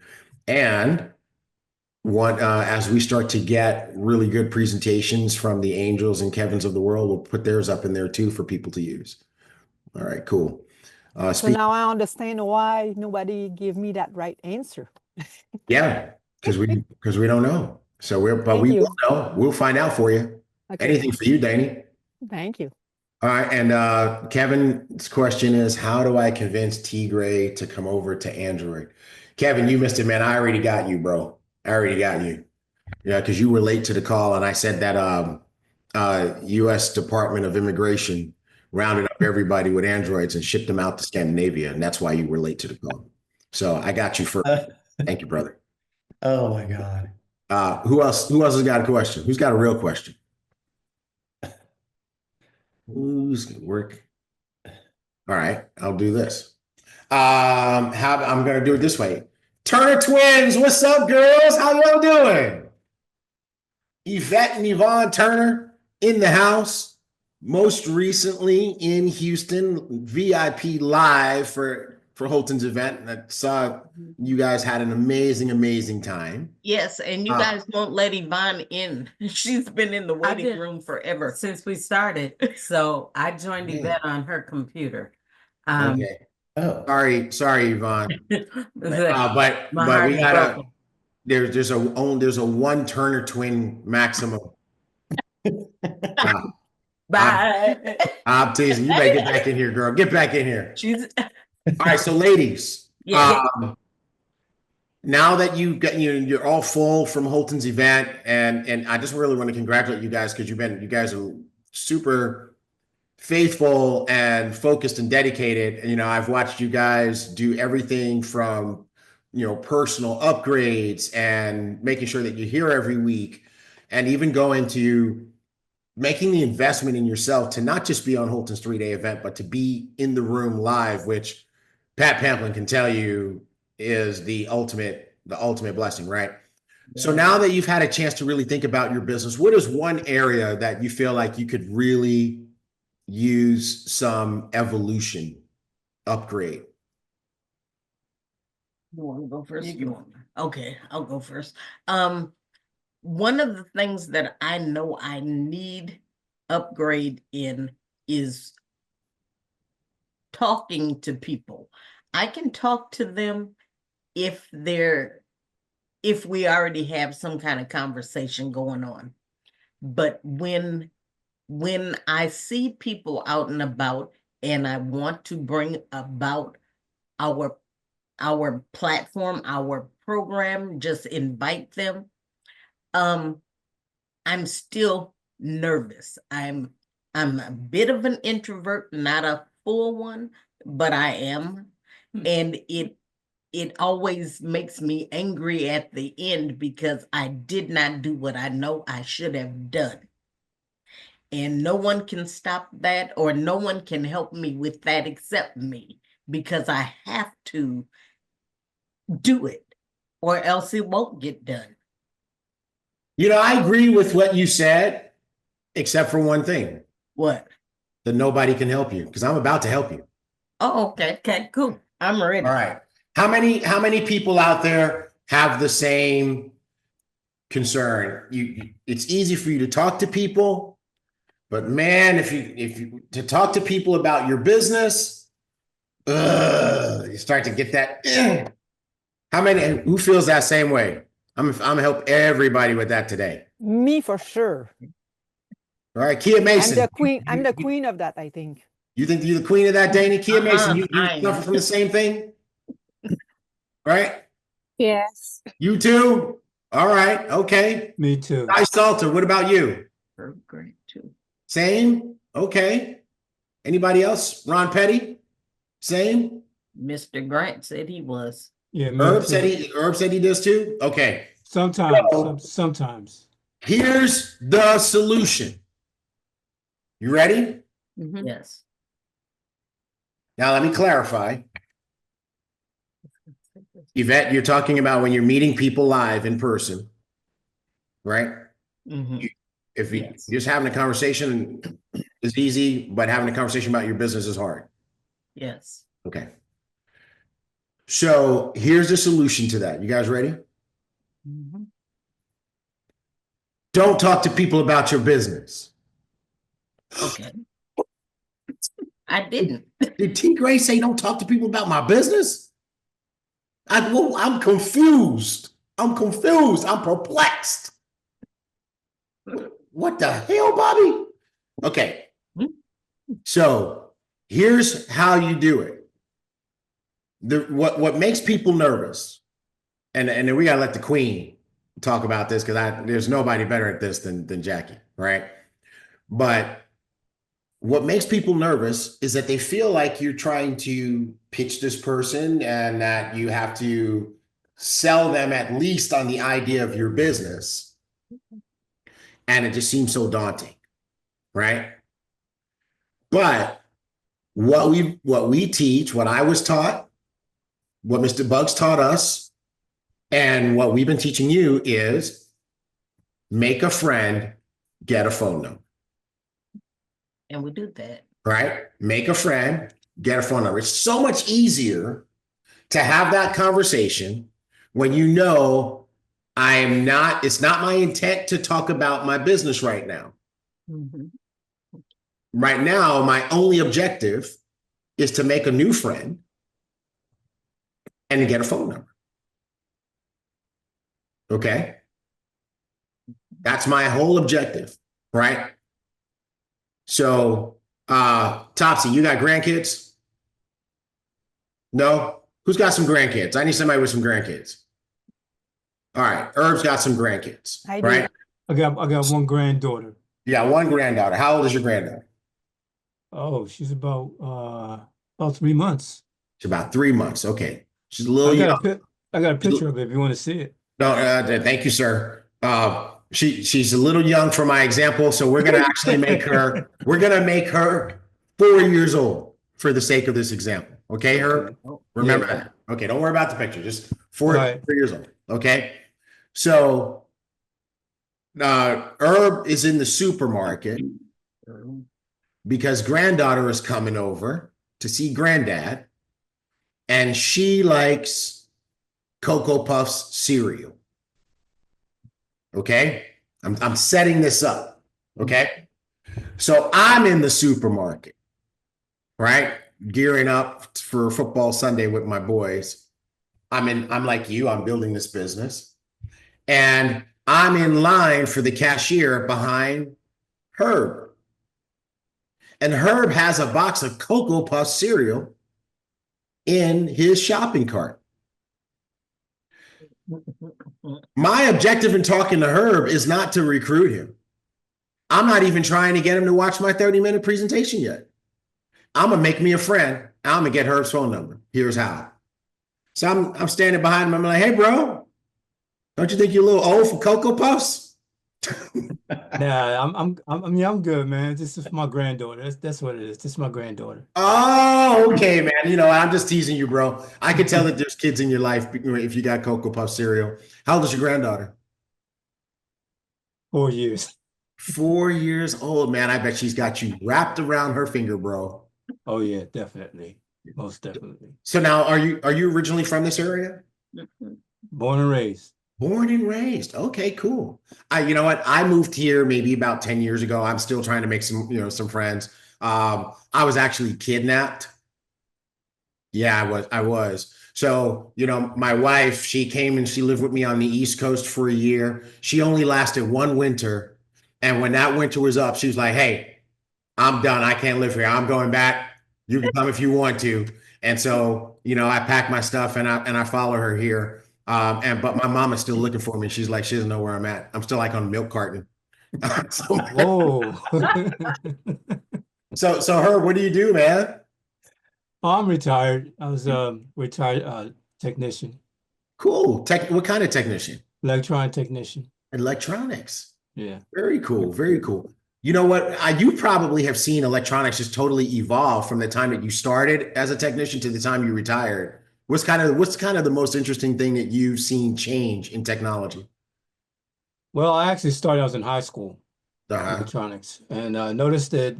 And as we start to get really good presentations from the Angels and Kevins of the world, we'll put theirs up in there too for people to use. All right, cool. So now I understand why nobody gave me that right answer. Yeah, because we don't know. So we will know. We'll find out for you. Okay. Anything for you, Danny. Thank you. All right, and Kevin's question is, how do I convince T. Gray to come over to Android? Kevin, you missed it, man. I already got you, bro. I already got you. Yeah, because you were late to the call, and I said that U.S. Department of Immigration rounded up everybody with Androids and shipped them out to Scandinavia, and that's why you were late to the call. So I got you first. Thank you, brother. Oh my God. Who else has got a question? Who's got a real question? Who's gonna work? All right, I'll do this. I'm gonna do it this way. Turner twins, what's up, girls? How y'all doing? Yvette and Yvonne Turner in the house. Most recently in Houston, VIP live for Holton's event. And I saw you guys had an amazing time. Yes, and you guys won't let Yvonne in. She's been in the waiting room forever since we started. So I joined Yvette on her computer. Okay. Oh, sorry, Yvonne. but we gotta. There's a one Turner twin maximum. Bye. I'm teasing. You better get back in here, girl. Get back in here. All right, so ladies, now that you're all full from Holton's event, and I just really want to congratulate you guys because you guys are super faithful and focused and dedicated. And, I've watched you guys do everything from personal upgrades and making sure that you're here every week, and even go into making the investment in yourself to not just be on Holton's 3-day event, but to be in the room live, which Pat Pamplin can tell you is the ultimate blessing, right? Yeah. So now that you've had a chance to really think about your business, what is one area that you feel like you could really use some evolution, upgrade? You want to go first? Okay, I'll go first. one of the things that I know I need upgrade in is talking to people. I can talk to them if we already have some kind of conversation going on. But when I see people out and about and I want to bring about our platform, our program, just invite them, I'm still nervous. I'm a bit of an introvert, not a full one, but I am. And it always makes me angry at the end because I did not do what I know I should have done. And no one can stop that, or no one can help me with that except me, because I have to do it or else it won't get done. I agree with what you said, except for one thing. What? That nobody can help you, because I'm about to help you. Oh, okay, cool. I'm ready. All right. How many people out there have the same concern? It's easy for you to talk to people, but man, if you to talk to people about your business, you start to get that. Who feels that same way? I'm gonna help everybody with that today. Me for sure. All right, Kia Mason. I'm the queen of that, I think. You think you're the queen of that, Danny? Kia Mason, you suffer from the same thing? Right? Yes. You too? All right, okay. Me too. Guy Salter, what about you? Great too. Same? Okay. Anybody else? Ron Petty? Same? Mr. Grant said he was. Yeah, Herb said he does too? Okay. Sometimes. Here's the solution. You ready? Yes. Now let me clarify. Yvette, you're talking about when you're meeting people live in person, right? If you just having a conversation is easy, but having a conversation about your business is hard. Yes. Okay. So here's the solution to that. You guys ready? Don't talk to people about your business. Okay. I didn't. Did T. Gray say don't talk to people about my business? I'm confused. I'm perplexed. What the hell, Bobby? Okay. So here's how you do it. What makes people nervous, and then we gotta let the queen talk about this, because there's nobody better at this than Jackie, right? But what makes people nervous is that they feel like you're trying to pitch this person and that you have to sell them at least on the idea of your business. And it just seems so daunting, right? But what we teach, what I was taught, what Mr. Bugs taught us, and what we've been teaching you is make a friend, get a phone number. And we do that. Right? Make a friend, get a phone number. It's so much easier to have that conversation when you know it's not my intent to talk about my business right now. Right now, my only objective is to make a new friend and to get a phone number. Okay? That's my whole objective, right? So, Topsy, you got grandkids? No? Who's got some grandkids? I need somebody with some grandkids. All right, Herb's got some grandkids, right? I got one granddaughter. You got one granddaughter. How old is your granddaughter? Oh, she's about 3 months. She's about 3 months. Okay, she's a little young. I got a picture of it if you want to see it. No, thank you, sir. She's a little young for my example, so we're gonna actually make her 4 years old for the sake of this example. Okay, Herb? Remember that. Okay, don't worry about the picture. Just 4 years old. Okay. So Herb is in the supermarket because granddaughter is coming over to see granddad, and she likes Cocoa Puffs cereal. Okay. I'm setting this up. Okay. So I'm in the supermarket, right? Gearing up for football Sunday with my boys. I'm like you, I'm building this business. And I'm in line for the cashier behind Herb. And Herb has a box of Cocoa Puff cereal in his shopping cart. My objective in talking to Herb is not to recruit him. I'm not even trying to get him to watch my 30-minute presentation yet. I'm gonna make me a friend. I'm gonna get Herb's phone number. Here's how. So I'm standing behind him. I'm like, hey, bro, don't you think you're a little old for Cocoa Puffs? Nah, I'm good, man. This is my granddaughter. That's what it is. This is my granddaughter. Oh, okay, man. You know, I'm just teasing you, bro. I can tell that there's kids in your life if you got Cocoa Puff cereal. How old is your granddaughter? 4 years. 4 years old, man. I bet she's got you wrapped around her finger, bro. Oh yeah, definitely. Most definitely. So now, are you originally from this area? Born and raised. Born and raised. Okay, cool. You know what? I moved here maybe about 10 years ago. I'm still trying to make some friends. I was actually kidnapped. Yeah, I was. So, my wife, she came and she lived with me on the East Coast for a year. She only lasted one winter. And when that winter was up, she was like, hey, I'm done. I can't live here. I'm going back. You can come if you want to. And so, I packed my stuff and I follow her here. But my mom is still looking for me. She's like, she doesn't know where I'm at. I'm still like on a milk carton. Whoa. So Herb, what do you do, man? Oh, I'm retired. I was a retired technician. Cool. What kind of technician? Electronic technician. Electronics. Yeah. Very cool. Very cool. You know what? You probably have seen electronics just totally evolve from the time that you started as a technician to the time you retired. What's kind of the most interesting thing that you've seen change in technology? Well, I was in high school, electronics, and I noticed that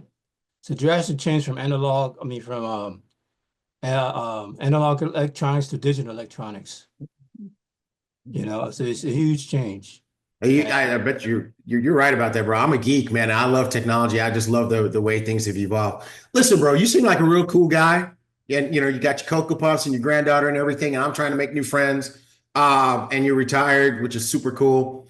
it's a drastic change from analog electronics to digital electronics. So it's a huge change. I bet you're right about that, bro. I'm a geek, man. I love technology. I just love the way things have evolved. Listen, bro, you seem like a real cool guy. And you got your Cocoa Puffs and your granddaughter and everything. And I'm trying to make new friends. And you're retired, which is super cool.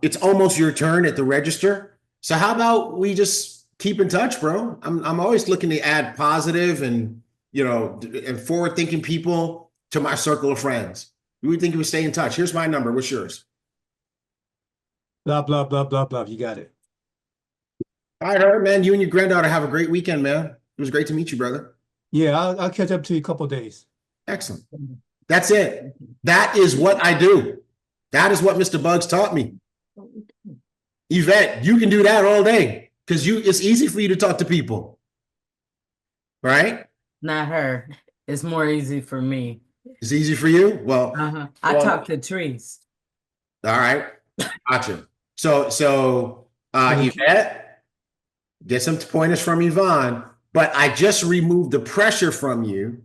It's almost your turn at the register. So how about we just keep in touch, bro? I'm always looking to add positive and and forward-thinking people to my circle of friends. We think we stay in touch. Here's my number. What's yours? Blah, blah, blah, blah, blah. You got it. All right, Herb, man. You and your granddaughter have a great weekend, man. It was great to meet you, brother. Yeah, I'll catch up to you in a couple of days. Excellent. That's it. That is what I do. That is what Mr. Bugs taught me. Yvette, you can do that all day because it's easy for you to talk to people. Right? Not her. It's more easy for me. It's easy for you? Well, I talk to trees. All right. Gotcha. So Yvette, get some pointers from Yvonne. But I just removed the pressure from you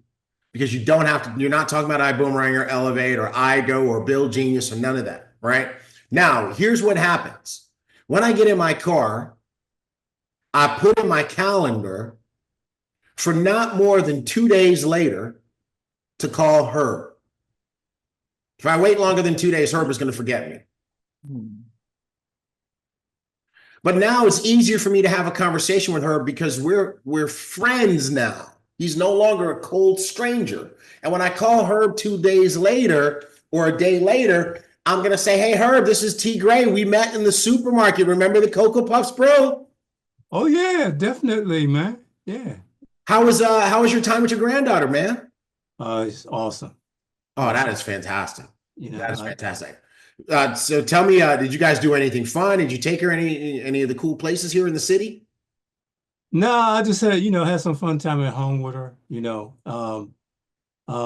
because you don't have to, you're not talking about Ibüümerang or Elevate or iGo or Build Genius or none of that, right? Now, here's what happens. When I get in my car, I put in my calendar for not more than 2 days later to call Herb. If I wait longer than 2 days, Herb is going to forget me. But now it's easier for me to have a conversation with her because we're friends now. He's no longer a cold stranger. And when I call Herb 2 days later or a day later, I'm going to say, hey, Herb, this is T. Gray. We met in the supermarket. Remember the Cocoa Puffs, bro? Oh, yeah, definitely, man. Yeah. How was your time with your granddaughter, man? It's awesome. Oh, that is fantastic. That is fantastic. that. So tell me, did you guys do anything fun? Did you take her any of the cool places here in the city? No, I just had some fun time at home with her,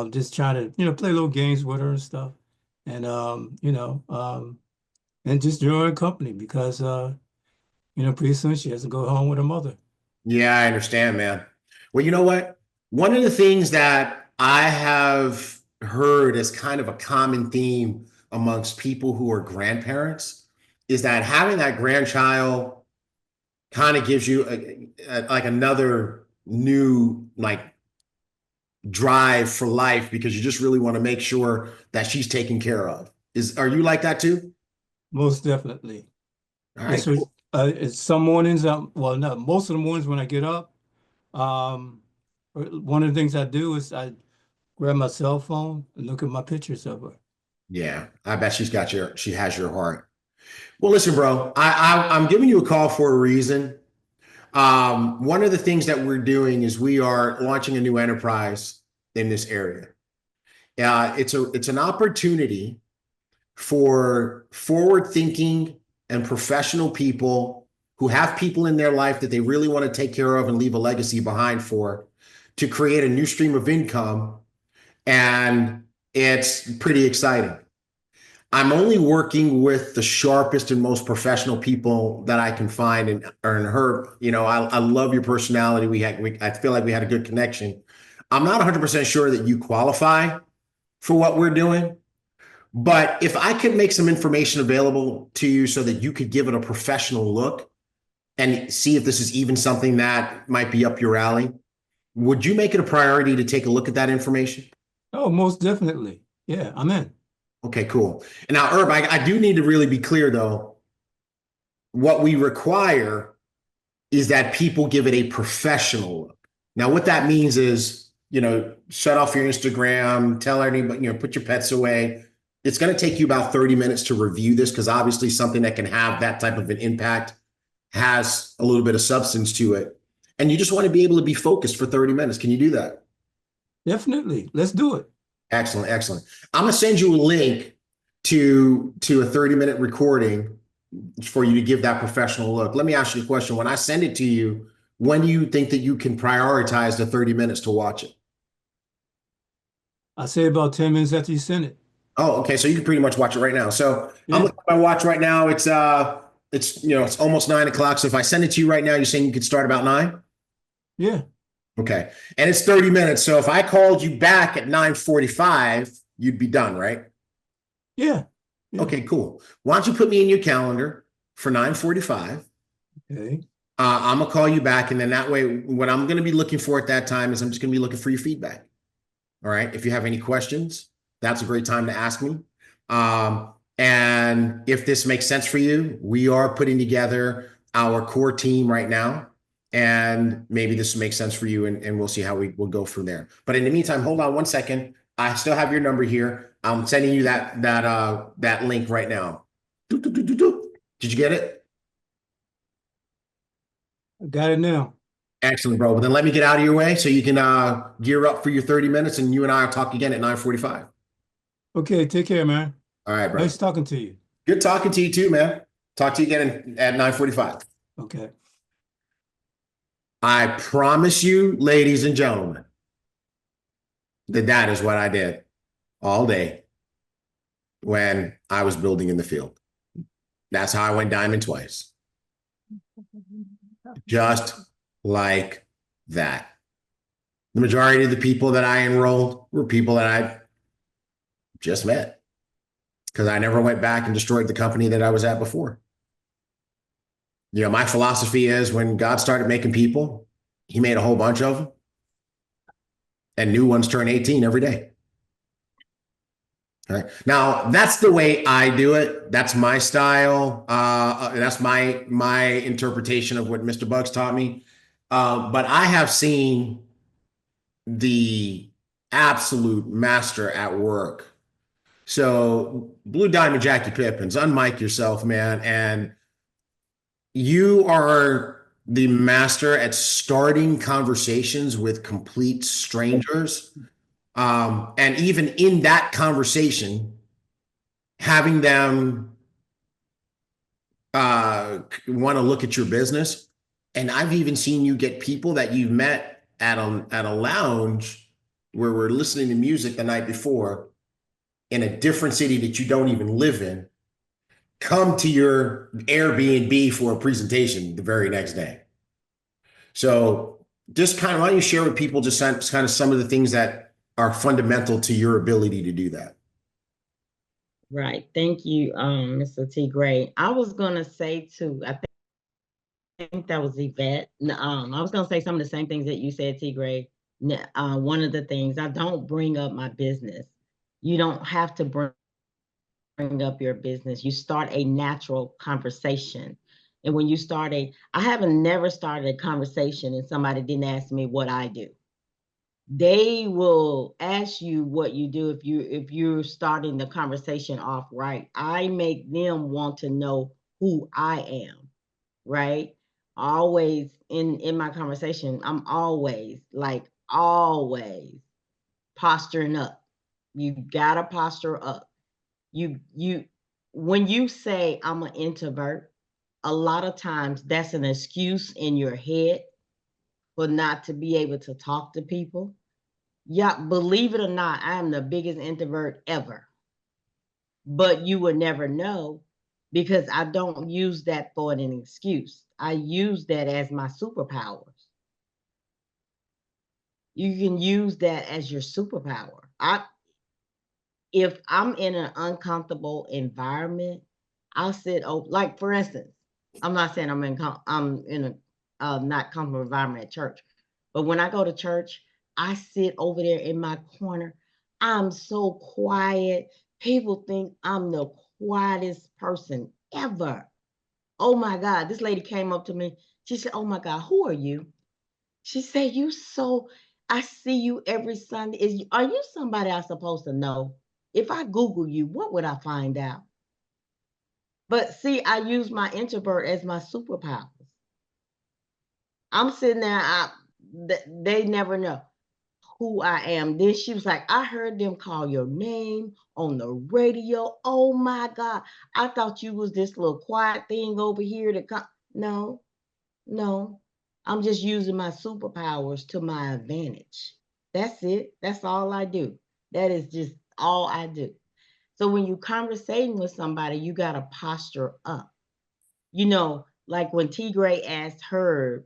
just trying to, play little games with her and stuff. And, and just enjoy her company because, pretty soon she has to go home with her mother. Yeah, I understand, man. Well, you know what? One of the things that I have heard as kind of a common theme amongst people who are grandparents is that having that grandchild kind of gives you like another new like drive for life, because you just really want to make sure that she's taken care of. Are you like that too? Most definitely. All right. So, it's some mornings, well, no, most of the mornings when I get up, one of the things I do is I grab my cell phone and look at my pictures of her. Yeah, I bet she has your heart. Well, listen, bro, I'm giving you a call for a reason. One of the things that we're doing is we are launching a new enterprise in this area. It's an opportunity for forward-thinking and professional people who have people in their life that they really want to take care of and leave a legacy behind for, to create a new stream of income. And it's pretty exciting. I'm only working with the sharpest and most professional people that I can find. And her, I love your personality. I feel like we had a good connection. I'm not 100% sure that you qualify for what we're doing, but if I could make some information available to you so that you could give it a professional look and see if this is even something that might be up your alley, would you make it a priority to take a look at that information? Oh, most definitely. Yeah, I'm in. Okay, cool. And now, Herb, I do need to really be clear, though. What we require is that people give it a professional look. Now, what that means is, shut off your Instagram, tell anybody, put your pets away. It's going to take you about 30 minutes to review this, because obviously something that can have that type of an impact has a little bit of substance to it. And you just want to be able to be focused for 30 minutes. Can you do that? Definitely. Let's do it. Excellent, excellent. I'm going to send you a link to a 30-minute recording for you to give that professional look. Let me ask you a question. When I send it to you, when do you think that you can prioritize the 30 minutes to watch it? I say about 10 minutes after you send it. Oh, okay. So you can pretty much watch it right now. So yeah. I'm looking at my watch right now. It's almost 9 o'clock. So if I send it to you right now, you're saying you could start about 9? Yeah. Okay. And it's 30 minutes. So if I called you back at 9:45, you'd be done, right? Yeah. Okay, cool. Why don't you put me in your calendar for 9:45? Okay. I'm going to call you back. And then that way, what I'm going to be looking for at that time is I'm just going to be looking for your feedback. All right. If you have any questions, that's a great time to ask me. And if this makes sense for you, we are putting together our core team right now. And maybe this makes sense for you, and we'll see how will go from there. But in the meantime, hold on one second. I still have your number here. I'm sending you that link right now. Did you get it? I got it now. Excellent, bro. Well, then let me get out of your way so you can gear up for your 30 minutes, and you and I will talk again at 9:45. Okay, take care, man. All right, bro. Nice talking to you. Good talking to you too, man. Talk to you again at 9:45. Okay. I promise you, ladies and gentlemen, that is what I did all day when I was building in the field. That's how I went diamond twice. Just like that. The majority of the people that I enrolled were people that I just met, because I never went back and destroyed the company that I was at before. My philosophy is, when God started making people, he made a whole bunch of them, and new ones turn 18 every day. All right. Now, that's the way I do it. That's my style. That's my interpretation of what Mr. Bugs taught me. But I have seen the absolute master at work. So, Blue Diamond Jackie Pippins, unmic yourself, man. And you are the master at starting conversations with complete strangers. And even in that conversation, having them want to look at your business. And I've even seen you get people that you've met at a lounge where we're listening to music the night before in a different city that you don't even live in, come to your Airbnb for a presentation the very next day. So just kind of, why don't you share with people just kind of some of the things that are fundamental to your ability to do that? Right. Thank you, Mr. T. Gray. I was gonna say too, I think that was Yvette. I was gonna say some of the same things that you said, T. Gray. One of the things, I don't bring up my business. You don't have to bring up your business. You start a natural conversation. And when you start I haven't never started a conversation and somebody didn't ask me what I do. They will ask you what you do if you're starting the conversation off right. I make them want to know who I am, right? Always in my conversation, I'm always posturing up. You gotta posture up. You when you say I'm an introvert, a lot of times that's an excuse in your head for not to be able to talk to people. Yeah, believe it or not, I am the biggest introvert ever. But you would never know because I don't use that for an excuse. I use that as my superpowers. You can use that as your superpower. If I'm in an uncomfortable environment, I'll sit over, like for instance, I'm not saying I'm in a not comfortable environment at church, but when I go to church, I sit over there in my corner. I'm so quiet. People think I'm the quietest person ever. Oh my God, this lady came up to me. She said, "Oh my God, who are you?" She said, I see you every Sunday. Are you somebody I'm supposed to know? If I Google you, what would I find out? But see, I use my introvert as my superpowers. I'm sitting there, they never know who I am. Then she was like, I heard them call your name on the radio. Oh my God. I thought you was this little quiet thing over here to come. No. I'm just using my superpowers to my advantage. That's it. That's all I do. That is just all I do. So when you conversating with somebody, you got to posture up. Like when T. Gray asked her,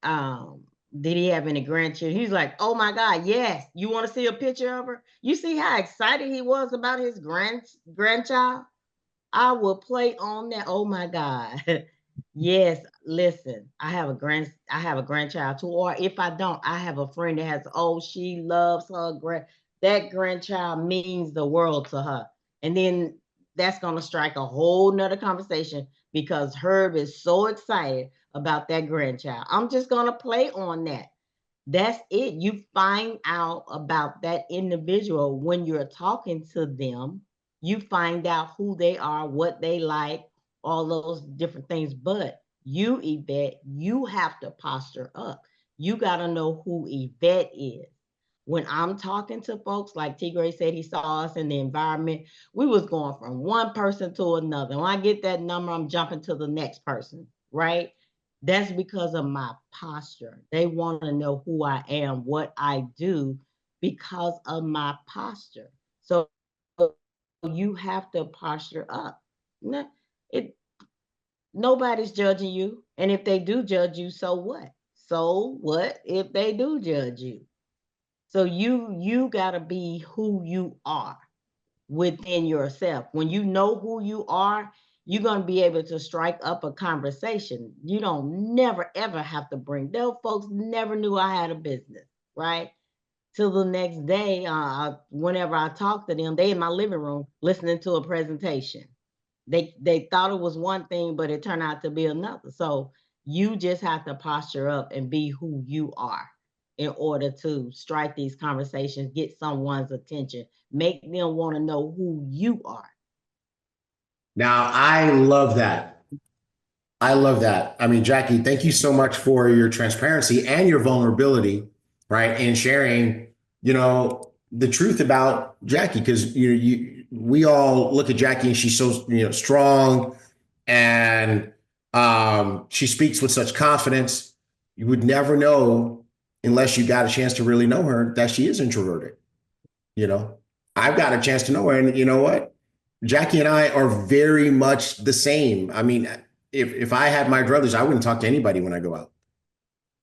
did he have any grandchildren? He's like, oh my God, yes. You want to see a picture of her? You see how excited he was about his grandchild? I will play on that. Oh my God. Yes, listen, I have a grandchild too. Or if I don't, I have a friend that has, she loves that grandchild means the world to her. And then that's gonna strike a whole nother conversation because Herb is so excited about that grandchild. I'm just gonna play on that. That's it. You find out about that individual when you're talking to them. You find out who they are, what they like, all those different things. But you, Yvette, you have to posture up. You got to know who Yvette is. When I'm talking to folks, like T. Gray said, he saw us in the environment, we was going from one person to another. When I get that number, I'm jumping to the next person, right? That's because of my posture. They want to know who I am, what I do because of my posture. So you have to posture up. Nobody's judging you. And if they do judge you, so what? So what if they do judge you? So you got to be who you are within yourself. When you know who you are, you're going to be able to strike up a conversation. You don't never, ever have to bring, those folks never knew I had a business, right? Till the next day, whenever I talk to them, they in my living room listening to a presentation. They thought it was one thing, but it turned out to be another. So you just have to posture up and be who you are in order to strike these conversations, get someone's attention, make them want to know who you are. Now, I love that. I love that. I mean, Jackie, thank you so much for your transparency and your vulnerability, right? And sharing, the truth about Jackie, because we all look at Jackie and she's so strong, and she speaks with such confidence. You would never know unless you got a chance to really know her that she is introverted. I've got a chance to know her, and you know what? Jackie and I are very much the same. I mean, if I had my druthers, I wouldn't talk to anybody when I go out,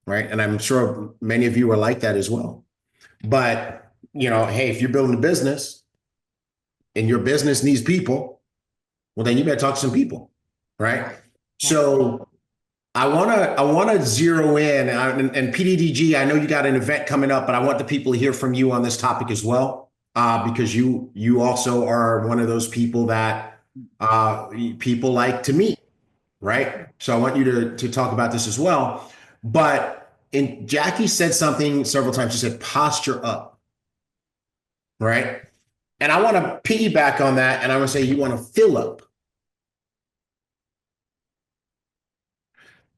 right? And I'm sure many of you are like that as well. But hey, if you're building a business, and your business needs people, well, then you better talk to some people, right? So I wanna zero in, and PDDG, I know you got an event coming up, but I want the people to hear from you on this topic as well, because you also are one of those people that people like to meet, right? So I want you to talk about this as well. But Jackie said something several times. She said posture up, right? And I want to piggyback on that, and I want to say you want to fill up.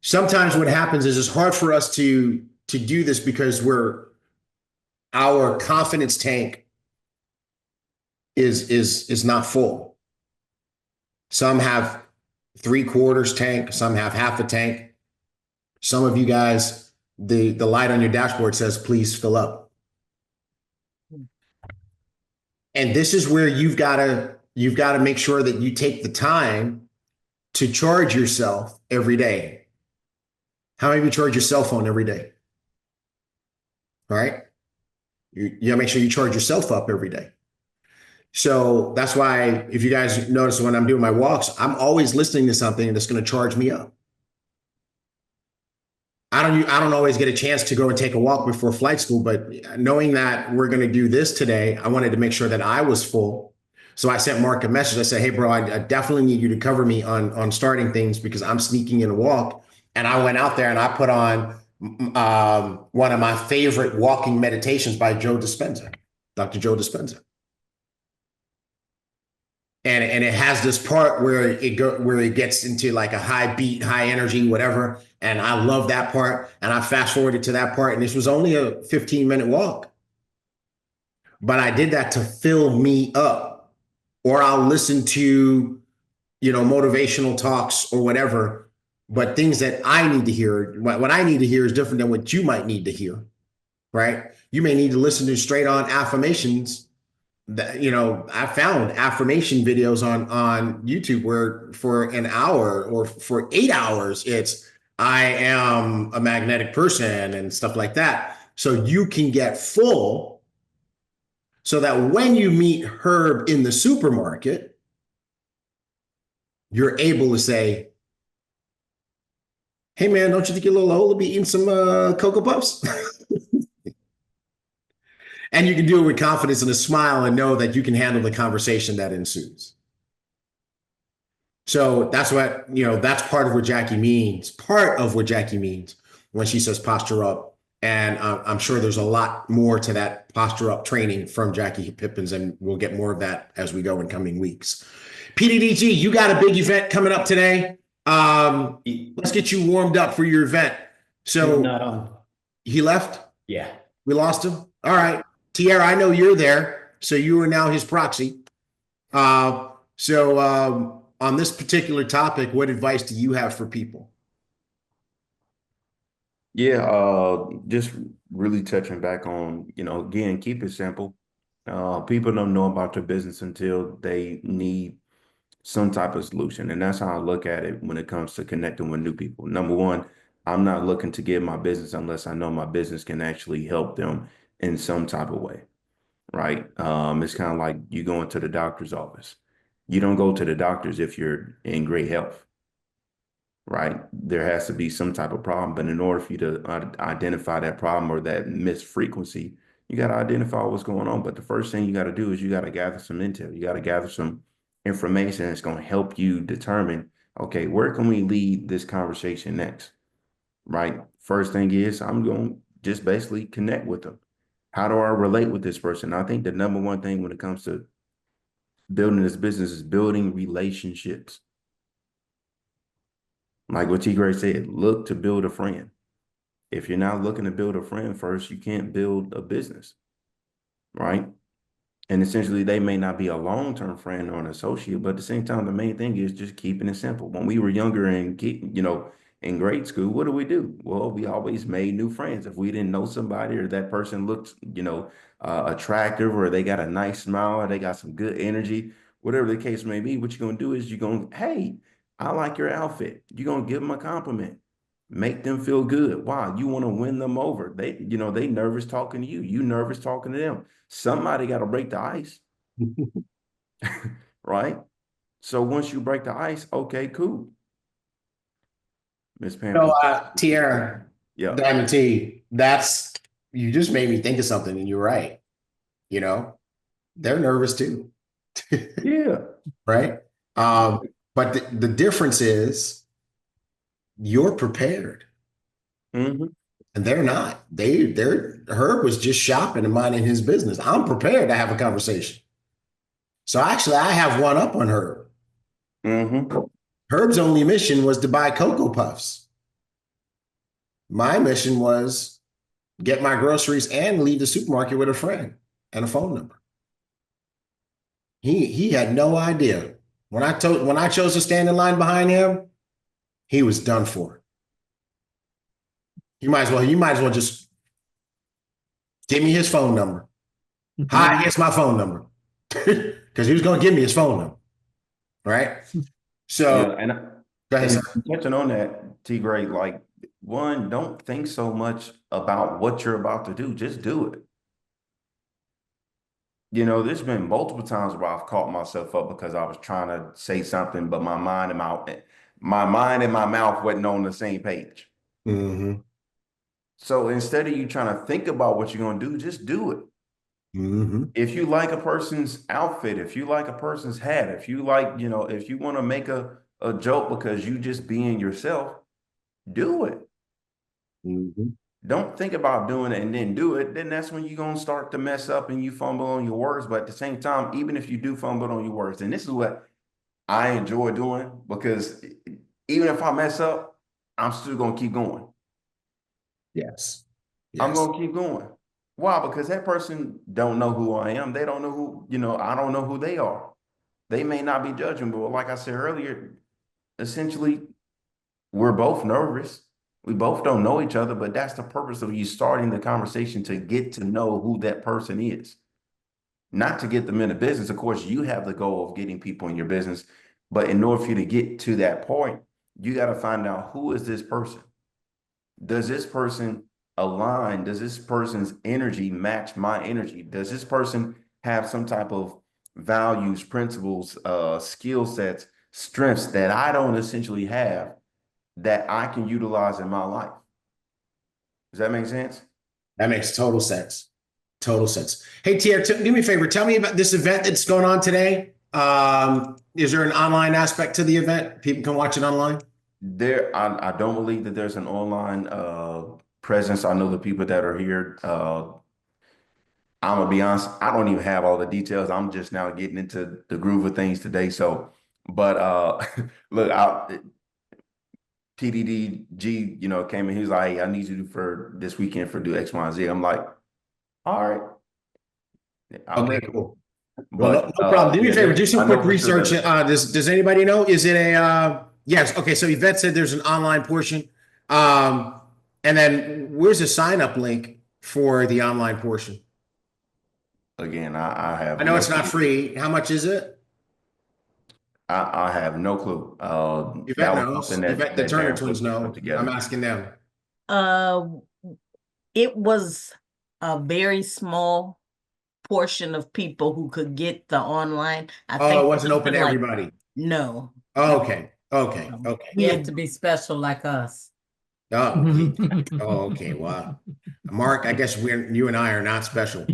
Sometimes what happens is it's hard for us to do this because our confidence tank is not full. Some have 3/4 tank, some have half a tank. Some of you guys, the light on your dashboard says, please fill up. And this is where you've got to make sure that you take the time to charge yourself every day. How many of you charge your cell phone every day? All right. You gotta make sure you charge yourself up every day. So that's why, if you guys notice when I'm doing my walks, I'm always listening to something that's going to charge me up. I don't always get a chance to go and take a walk before flight school, but knowing that we're going to do this today, I wanted to make sure that I was full. So I sent Mark a message. I said, hey, bro, I definitely need you to cover me on starting things because I'm sneaking in a walk. And I went out there and I put on one of my favorite walking meditations by Joe Dispenza, Dr. Joe Dispenza. And it has this part where it gets into like a high beat, high energy, whatever. And I love that part. And I fast forwarded to that part. And this was only a 15-minute walk. But I did that to fill me up. Or I'll listen to, motivational talks or whatever. But things that I need to hear, what I need to hear is different than what you might need to hear, right? You may need to listen to straight on affirmations. That, I found affirmation videos on YouTube where for an hour or for 8 hours, it's I am a magnetic person and stuff like that. So you can get full so that when you meet Herb in the supermarket, you're able to say, hey man, don't you think your little old will be eating some Cocoa Puffs? And you can do it with confidence and a smile and know that you can handle the conversation that ensues. So that's what, that's part of what Jackie means when she says posture up. And I'm sure there's a lot more to that posture up training from Jackie Pippins, and we'll get more of that as we go in coming weeks. PDDG, you got a big event coming up today. Let's get you warmed up for your event. So not on. He left? Yeah. We lost him? All right. Tierra, I know you're there, so you are now his proxy. So on this particular topic, what advice do you have for people? Yeah, just really touching back on, again, keep it simple. People don't know about your business until they need some type of solution. And that's how I look at it when it comes to connecting with new people. Number one, I'm not looking to get my business unless I know my business can actually help them in some type of way, right? It's kind of like you going to the doctor's office. You don't go to the doctors if you're in great health, right? There has to be some type of problem, but in order for you to identify that problem or that missed frequency, you got to identify what's going on. But the first thing you got to do is you got to gather some intel. You got to gather some information that's going to help you determine, okay, where can we lead this conversation next, right? First thing is I'm going to just basically connect with them. How do I relate with this person? I think the number one thing when it comes to building this business is building relationships. Like what T. Gray said, look to build a friend. If you're not looking to build a friend first, you can't build a business, right? And essentially, they may not be a long-term friend or an associate, but at the same time, the main thing is just keeping it simple. When we were younger and in grade school, what do? Well, we always made new friends. If we didn't know somebody or that person looked, attractive, or they got a nice smile, or they got some good energy, whatever the case may be, what you're going to do is you're going, hey, I like your outfit. You're going to give them a compliment. Make them feel good. Why? You want to win them over. They nervous talking to you. You nervous talking to them. Somebody got to break the ice. right? So once you break the ice, okay, cool. Miss Pam. No, Tierra, yeah. Diamond T, you just made me think of something, and you're right. You know, they're nervous too. Yeah. Right. But the difference is you're prepared. Mm-hmm. And they're not. Herb was just shopping and minding his business. I'm prepared to have a conversation. So actually, I have one up on Herb. Mm-hmm. Herb's only mission was to buy Cocoa Puffs. My mission was get my groceries and leave the supermarket with a friend and a phone number. He had no idea. When I chose to stand in line behind him, he was done for. You might as well just give me his phone number. Hi, here's my phone number. Because he was going to give me his phone number. Right? So, yeah, and go ahead, sir. Touching on that, T. Gray, like, one, don't think so much about what you're about to do. Just do it. You know, there's been multiple times where I've caught myself up because I was trying to say something, but my mind and my mouth wasn't on the same page. Mm-hmm. So instead of you trying to think about what you're going to do, just do it. Mm-hmm. If you like a person's outfit, if you like a person's hat, if you like, if you want to make a joke because you just being yourself, do it. Mm-hmm. Don't think about doing it and then do it. Then that's when you're going to start to mess up and you fumble on your words. But at the same time, even if you do fumble on your words, and this is what I enjoy doing, because even if I mess up, I'm still going to keep going. Yes. I'm going to keep going. Why? Because that person don't know who I am. They don't know who, I don't know who they are. They may not be judging, but like I said earlier, essentially, we're both nervous. We both don't know each other, but that's the purpose of you starting the conversation, to get to know who that person is. Not to get them into business. Of course, you have the goal of getting people in your business, but in order for you to get to that point, you got to find out, who is this person? Does this person align? Does this person's energy match my energy? Does this person have some type of values, principles, skill sets, strengths that I don't essentially have, that I can utilize in my life? Does that make sense? That makes total sense. Total sense. Hey, Tier, do me a favor. Tell me about this event that's going on today. Is there an online aspect to the event? People can watch it online? I don't believe that there's an online presence. I know the people that are here. I'm gonna be honest, I don't even have all the details. I'm just now getting into the groove of things today. So, but look, PDDG, came in. He was like, "Hey, I need you for this weekend do X, Y, and Z." I'm like, "All right." Okay, cool. Well, no problem. Do me a favor. Do some quick research. Does anybody know? Is it a? Yes. Okay. So Yvette said there's an online portion. And then where's the sign up link for the online portion? Again, I know it's not free. How much is it? I have no clue. Yvette knows. Yvette, the Turner twins know. I'm asking them. It was a very small portion of people who could get the online. I think it wasn't open to everybody. No. Oh, okay. Okay. Okay. You have to be special like us. Oh, okay. Wow. Mark, I guess you and I are not special.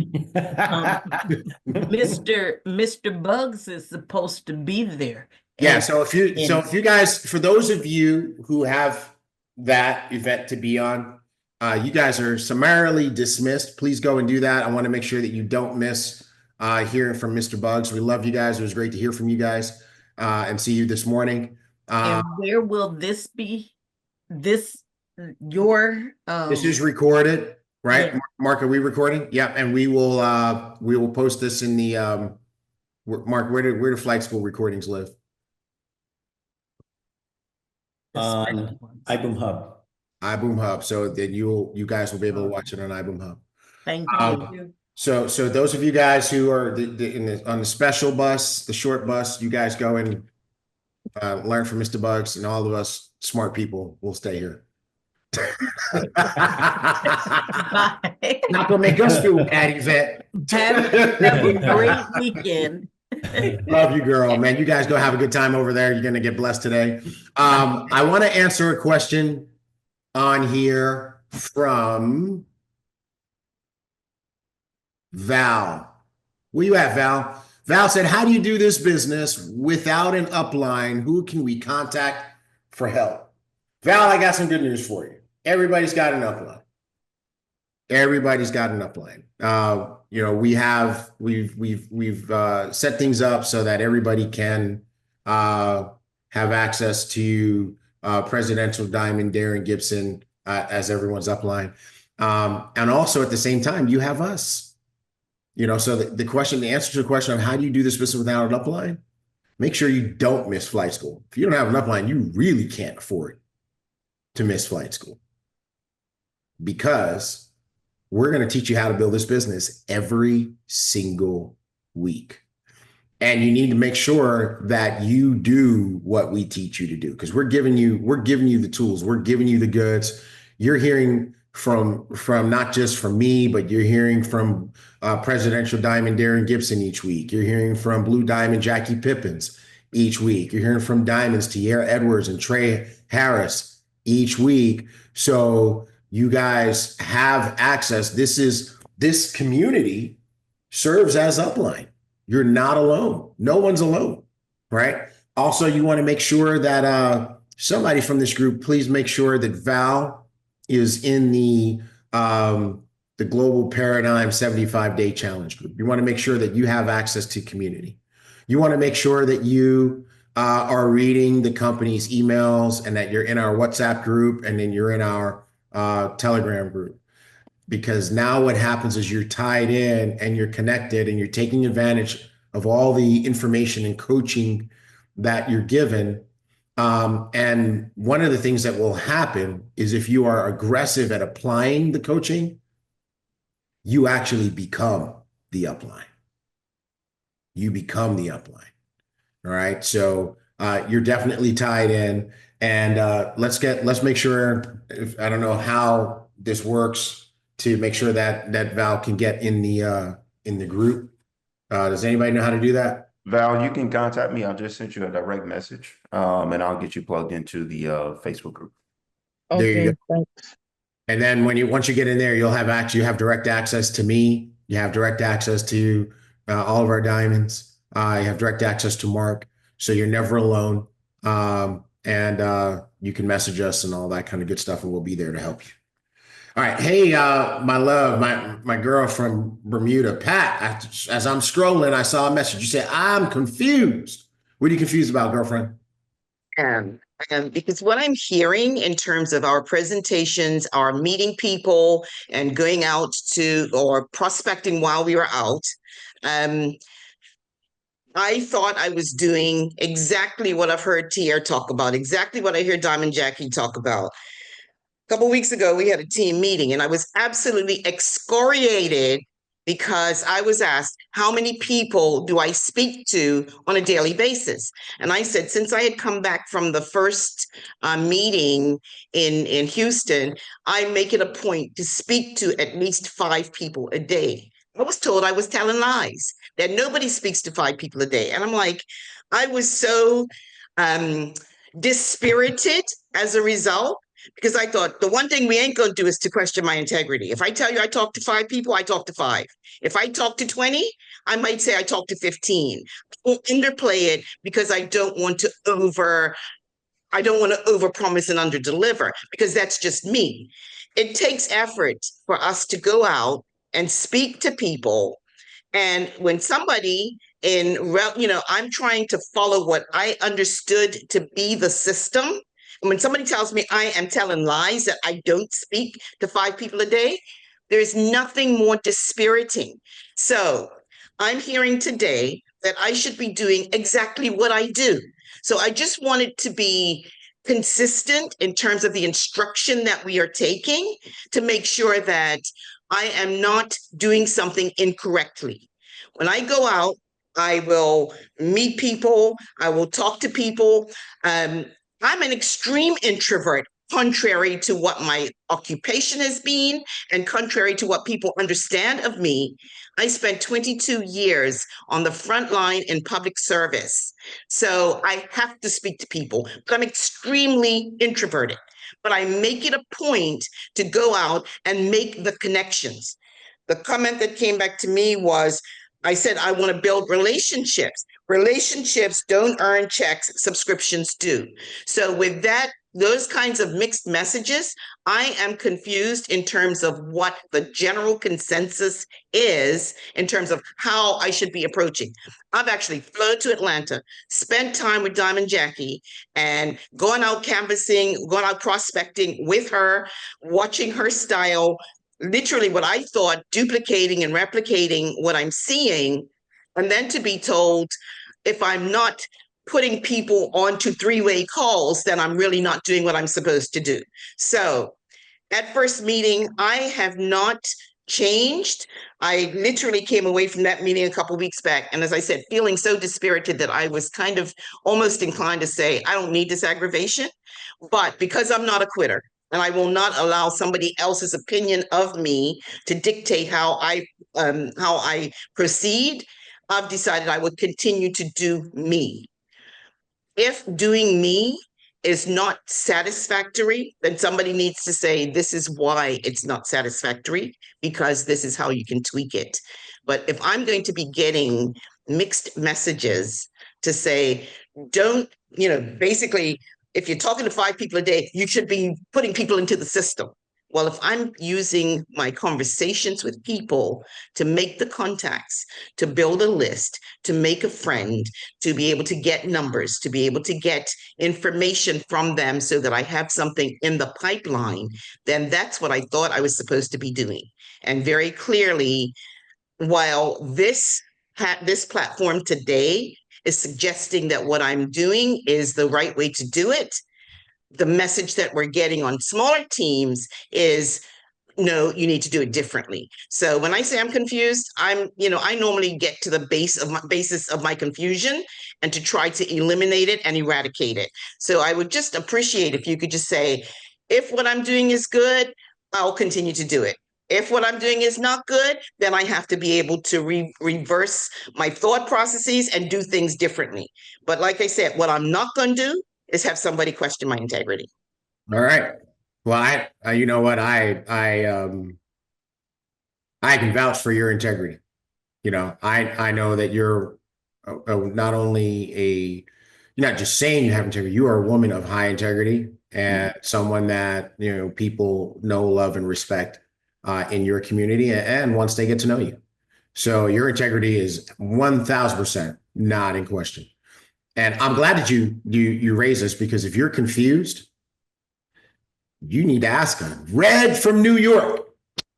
Mr. Bugs is supposed to be there. Yeah. So if you guys, for those of you who have that event to be on, you guys are summarily dismissed. Please go and do that. I want to make sure that you don't miss hearing from Mr. Bugs. We love you guys. It was great to hear from you guys and see you this morning. And where will this be? This is recorded, right? Yeah. Mark, are we recording? Yeah, and we will post this in the Mark, where do Flight School recordings live? On iBoom Hub. iBoom Hub. So that you guys will be able to watch it on iBoom Hub. Thank you. So those of you guys who are on the special bus, the short bus, you guys go and learn from Mr. Bugs, and all of us smart people will stay here. Not gonna make us feel bad, Yvette. Have a great weekend. Love you, girl, man. You guys go have a good time over there. You're going to get blessed today. I want to answer a question on here from Val. Where you at, Val? Val said, how do you do this business without an upline? Who can we contact for help? Val, I got some good news for you. Everybody's got an upline. Everybody's got an upline. You know, we've set things up so that everybody can have access to Presidential Diamond, Darren Gibson as everyone's upline. And also at the same time, you have us. You know, so the answer to the question of how do you do this business without an upline? Make sure you don't miss flight school. If you don't have an upline, you really can't afford to miss flight school, because we're going to teach you how to build this business every single week. And you need to make sure that you do what we teach you to do, because we're giving you the tools, we're giving you the goods. You're hearing from not just from me, but you're hearing from Presidential Diamond Darren Gibson each week. You're hearing from Blue Diamond Jackie Pippins each week. You're hearing from Diamonds Tierra Edwards and Trey Harris each week. So you guys have access. This community serves as upline. You're not alone. No one's alone, right? Also, you want to make sure that somebody from this group, please make sure that Val is in the Global Paradigm 75-day challenge group. You want to make sure that you have access to community. You want to make sure that you are reading the company's emails and that you're in our WhatsApp group and then you're in our Telegram group. Because now what happens is you're tied in and you're connected and you're taking advantage of all the information and coaching that you're given. And one of the things that will happen is if you are aggressive at applying the coaching, you actually become the upline. You become the upline. All right. So you're definitely tied in, and let's make sure, I don't know how this works to make sure that Val can get in the group. Does anybody know how to do that? Val, you can contact me. I just sent you a direct message, and I'll get you plugged into the Facebook group. There you go. And then once you get in there, you have direct access to me. You have direct access to all of our diamonds. You have direct access to Mark, so you're never alone. And you can message us and all that kind of good stuff, and we'll be there to help you. All right. Hey, my love, my girl from Bermuda, Pat, as I'm scrolling, I saw a message. You said, I'm confused. What are you confused about, girlfriend? Because what I'm hearing in terms of our presentations, our meeting people and going out to or prospecting while we were out, I thought I was doing exactly what I've heard Tier talk about, exactly what I hear Diamond Jackie talk about. A couple of weeks ago, we had a team meeting and I was absolutely excoriated because I was asked, how many people do I speak to on a daily basis? And I said, since I had come back from the first meeting in Houston, I make it a point to speak to at least 5 people a day. I was told I was telling lies, that nobody speaks to 5 people a day. And I'm like, I was so dispirited as a result, because I thought the one thing we ain't going to do is to question my integrity. If I tell you I talk to 5 people, I talk to 5. If I talk to 20, I might say I talk to 15. I won't underplay it because I don't want to overpromise and underdeliver, because that's just me. It takes effort for us to go out and speak to people. And when somebody I'm trying to follow what I understood to be the system. When somebody tells me I am telling lies, that I don't speak to 5 people a day, there's nothing more dispiriting. So I'm hearing today that I should be doing exactly what I do. So I just wanted to be consistent in terms of the instruction that we are taking to make sure that I am not doing something incorrectly. When I go out, I will meet people, I will talk to people. I'm an extreme introvert. contrary to what my occupation has been and contrary to what people understand of me. I spent 22 years on the front line in public service. So I have to speak to people, but I'm extremely introverted. But I make it a point to go out and make the connections. The comment that came back to me was, I said, I want to build relationships. Relationships don't earn checks, subscriptions do. So with that, those kinds of mixed messages, I am confused in terms of what the general consensus is in terms of how I should be approaching. I've actually flown to Atlanta, spent time with Diamond Jackie, and going out canvassing, going out prospecting with her, watching her style, literally what I thought, duplicating and replicating what I'm seeing, and then to be told, if I'm not putting people onto three-way calls, then I'm really not doing what I'm supposed to do. So at first meeting, I have not changed. I literally came away from that meeting a couple of weeks back. And as I said, feeling so dispirited that I was kind of almost inclined to say, I don't need this aggravation. But because I'm not a quitter, and I will not allow somebody else's opinion of me to dictate how I proceed, I've decided I would continue to do me. If doing me is not satisfactory, then somebody needs to say, this is why it's not satisfactory, because this is how you can tweak it. But if I'm going to be getting mixed messages to say, don't, basically, if you're talking to 5 people a day, you should be putting people into the system. Well, if I'm using my conversations with people to make the contacts, to build a list, to make a friend, to be able to get numbers, to be able to get information from them so that I have something in the pipeline, then that's what I thought I was supposed to be doing. And very clearly, while this platform today is suggesting that what I'm doing is the right way to do it, the message that we're getting on smaller teams is, no, you need to do it differently. So when I say I'm confused, I normally get to the basis of my confusion and to try to eliminate it and eradicate it. So I would just appreciate if you could just say, if what I'm doing is good, I'll continue to do it. If what I'm doing is not good, then I have to be able to reverse my thought processes and do things differently. But like I said, what I'm not going to do is have somebody question my integrity. All right. Well, you know what? I can vouch for your integrity. I know that you're not only you're not just saying you have integrity, you are a woman of high integrity and someone that, people know, love, and respect in your community and once they get to know you. So your integrity is 1000% not in question. And I'm glad that you raise this, because if you're confused, you need to ask them. Red from New York,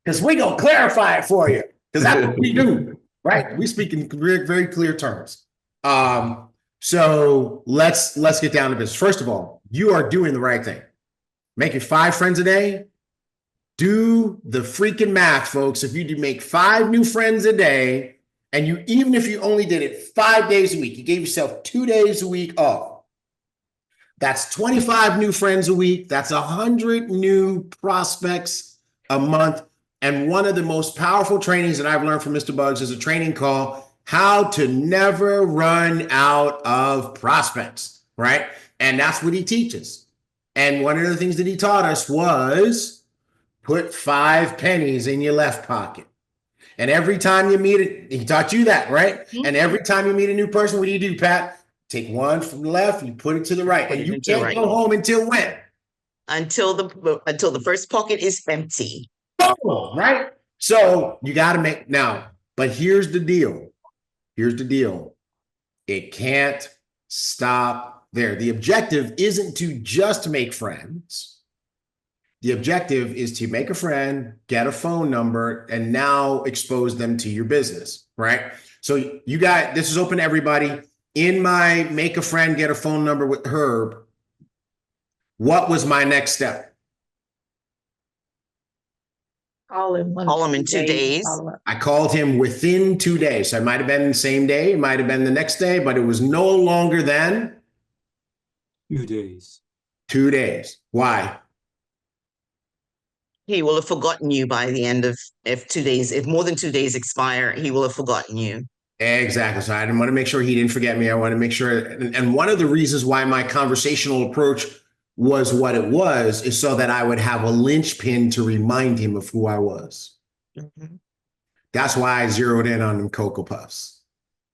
because we're going to clarify it for you, because that's what we do, right? We speak in very, very clear terms. So let's get down to business. First of all, you are doing the right thing. Making 5 friends a day. Do the freaking math, folks. If you do make 5 new friends a day, and even if you only did it 5 days a week, you gave yourself 2 days a week off. That's 25 new friends a week. That's 100 new prospects a month. And one of the most powerful trainings that I've learned from Mr. Bugs is a training called How to Never Run Out of Prospects, right? And that's what he teaches. And one of the things that he taught us was put 5 pennies in your left pocket. And every time you meet it, he taught you that, right? Mm-hmm. And every time you meet a new person, what do, Pat? Take one from the left, you put it to the right. And you can't go home until when? Until the first pocket is empty. Oh, right? So you got to make now, but here's the deal. It can't stop there. The objective isn't to just make friends. The objective is to make a friend, get a phone number, and now expose them to your business, right? So you got, this is open to everybody. In my make a friend, get a phone number with Herb, what was my next step? Call him in 2 days. I called him within 2 days. So it might have been the same day, it might have been the next day, but it was no longer than 2 days. 2 days. Why? He will have forgotten you by the end of, if 2 days, if more than 2 days expire, he will have forgotten you. Exactly. So I didn't want to make sure he didn't forget me. I want to make sure. And one of the reasons why my conversational approach was what it was is so that I would have a linchpin to remind him of who I was. Mm-hmm. That's why I zeroed in on them Cocoa Puffs.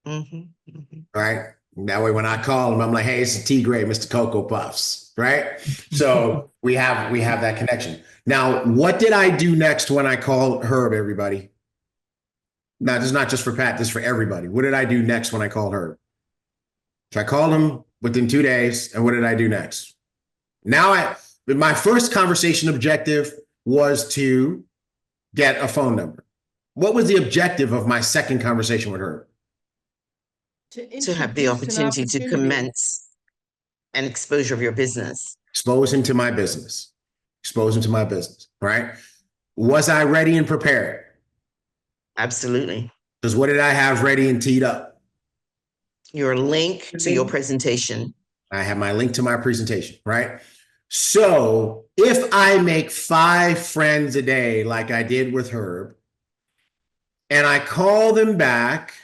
Mm-hmm. Mm-hmm. Right. That way, when I call him, I'm like, hey, it's T Gray, Mr. Cocoa Puffs. Right. So we have that connection. Now, what did I do next when I called Herb, everybody? Now, this is not just for Pat, this is for everybody. What did I do next when I called Herb? So I called him within 2 days. And what did I do next? Now, my first conversation objective was to get a phone number. What was the objective of my second conversation with Herb? To have the opportunity to commence an exposure of your business. Expose him to my business. Expose him to my business, right? Was I ready and prepared? Absolutely. Because what did I have ready and teed up? Your link to your presentation. I have my link to my presentation, right? So if I make 5 friends a day, like I did with Herb, and I call them back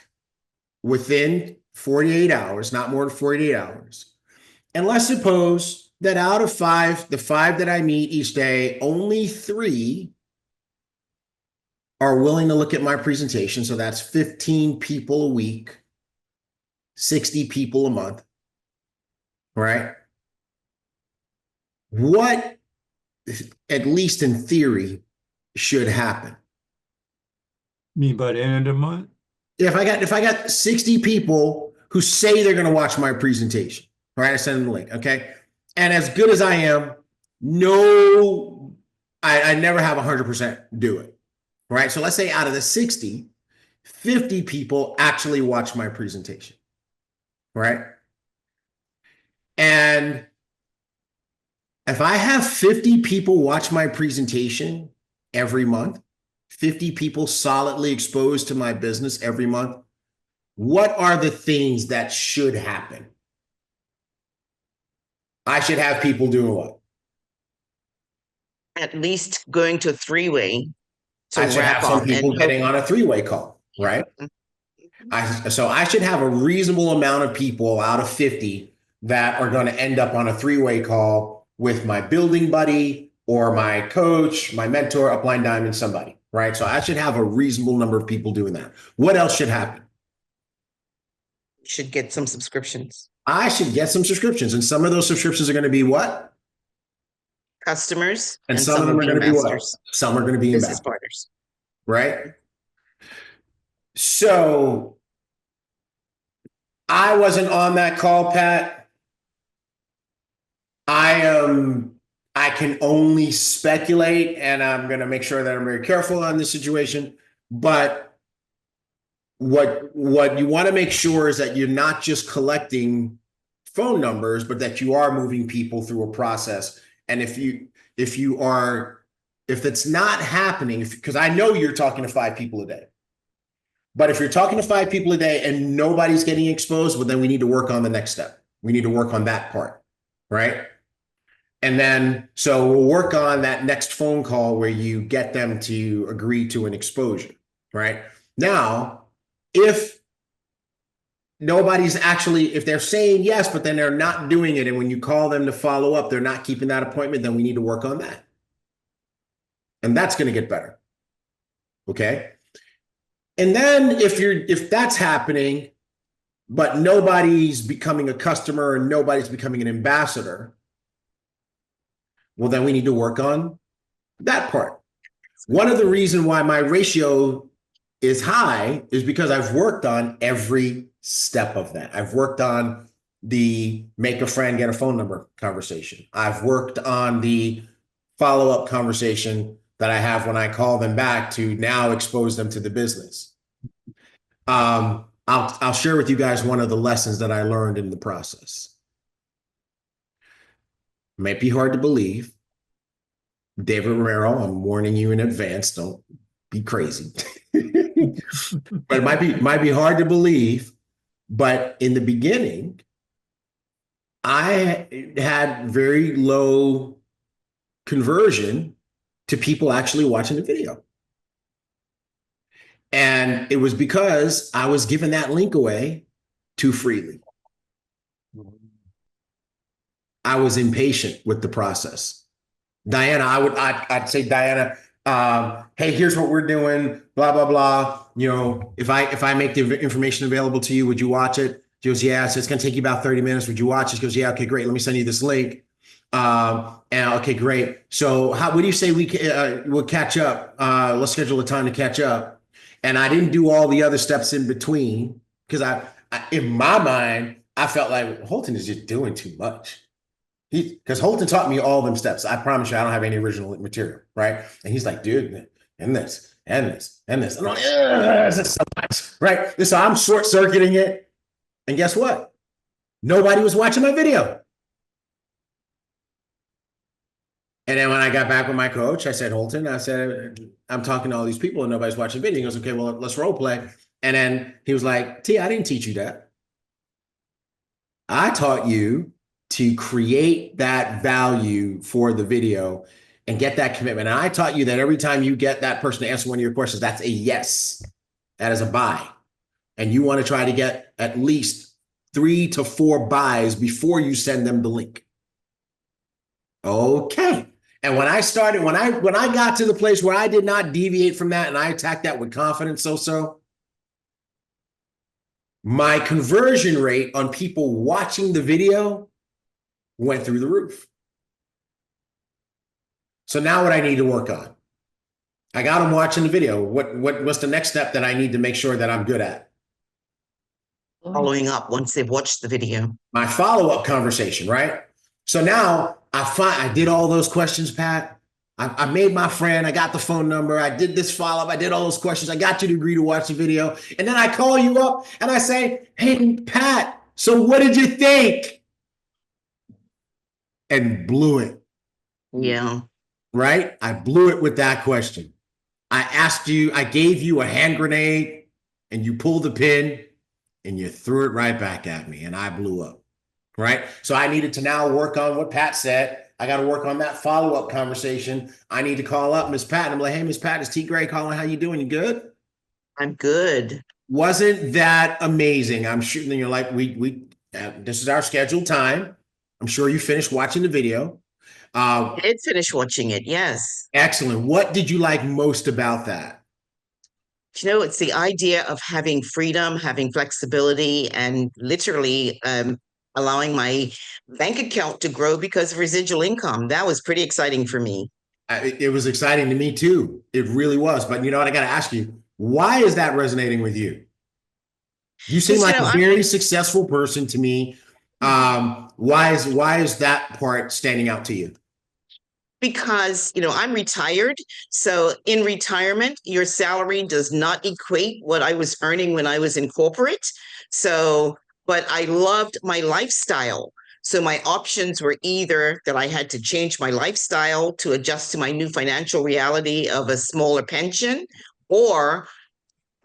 within 48 hours, not more than 48 hours, and let's suppose that out of 5, the 5 that I meet each day, only 3 are willing to look at my presentation. So that's 15 people a week, 60 people a month, right? What, at least in theory, should happen? Me by the end of the month? If I got 60 people who say they're going to watch my presentation, right? I send them the link, okay? And as good as I am, I never have 100% do it, right? So let's say out of the 60, 50 people actually watch my presentation, right? And if I have 50 people watch my presentation every month, 50 people solidly exposed to my business every month, what are the things that should happen? I should have people doing what? At least going to a 3-way to I should have some people getting on a 3-way call, right? So I should have a reasonable amount of people out of 50 that are going to end up on a 3-way call with my building buddy or my coach, my mentor, upline diamond, somebody, right? So I should have a reasonable number of people doing that. What else should happen? You should get some subscriptions. I should get some subscriptions. And some of those subscriptions are going to be what? Customers. And some of them are going to be what? Some are going to be business partners. Right? So I wasn't on that call, Pat. I can only speculate, and I'm going to make sure that I'm very careful on this situation. But what you want to make sure is that you're not just collecting phone numbers, but that you are moving people through a process. And if it's not happening, because I know you're talking to 5 people a day, but if you're talking to 5 people a day and nobody's getting exposed, well, then we need to work on the next step. We need to work on that part, right? And then, so we'll work on that next phone call where you get them to agree to an exposure, right? Now, if nobody's actually, if they're saying yes, but then they're not doing it, and when you call them to follow up, they're not keeping that appointment, then we need to work on that. And that's going to get better. Okay. And then if that's happening, but nobody's becoming a customer and nobody's becoming an ambassador, well, then we need to work on that part. One of the reasons why my ratio is high is because I've worked on every step of that. I've worked on the make a friend, get a phone number conversation. I've worked on the follow-up conversation that I have when I call them back to now expose them to the business. I'll share with you guys one of the lessons that I learned in the process. Might be hard to believe. David Romero, I'm warning you in advance, don't be crazy. But it might be hard to believe, but in the beginning, I had very low conversion to people actually watching the video. And it was because I was giving that link away too freely. I was impatient with the process. Diana, I'd say, Diana, hey, here's what we're doing, blah, blah, blah. You know, if I make the information available to you, would you watch it? She goes, yeah. So it's going to take you about 30 minutes. Would you watch it? She goes, yeah. Okay, great. Let me send you this link. And okay, great. So what do you say we'll catch up? Let's schedule a time to catch up. And I didn't do all the other steps in between because I in my mind, I felt like Holton is just doing too much. Because Holton taught me all them steps. I promise you, I don't have any original material, right? And he's like, dude, and this, and this, and this. And I'm like, this is so much, right? So I'm short-circuiting it. And guess what? Nobody was watching my video. And then when I got back with my coach, I said, Holton, I said, I'm talking to all these people and nobody's watching video. He goes, okay, well, let's role play. And then he was like, T, I didn't teach you that. I taught you to create that value for the video and get that commitment. And I taught you that every time you get that person to answer one of your questions, that's a yes. That is a buy. And you want to try to get at least 3 to 4 buys before you send them the link. Okay. And when I started, when I got to the place where I did not deviate from that and I attacked that with confidence, my conversion rate on people watching the video went through the roof. So now what I need to work on, I got them watching the video. What's the next step that I need to make sure that I'm good at? Following up once they've watched the video. My follow-up conversation, right? So now I did all those questions, Pat. I made my friend. I got the phone number. I did this follow-up. I did all those questions. I got you to agree to watch the video. And then I call you up and I say, hey, Pat, so what did you think? And blew it. Yeah. Right? I blew it with that question. I asked you, I gave you a hand grenade and you pulled the pin and you threw it right back at me and I blew up. Right? So I needed to now work on what Pat said. I got to work on that follow-up conversation. I need to call up Miss Pat. And I'm like, hey, Miss Pat, it's T. Gray calling. How you doing? You good? I'm good. Wasn't that amazing? I'm shooting. You're like, this is our scheduled time. I'm sure you finished watching the video. I did finish watching it. Yes. Excellent. What did you like most about that? You know, it's the idea of having freedom, having flexibility, and literally allowing my bank account to grow because of residual income. That was pretty exciting for me. It was exciting to me too. It really was. But you know what? I got to ask you, why is that resonating with you? You seem like a very successful person to me. Why is that part standing out to you? Because, you know, I'm retired. So in retirement, your salary does not equate what I was earning when I was in corporate. So, but I loved my lifestyle. So my options were either that I had to change my lifestyle to adjust to my new financial reality of a smaller pension, or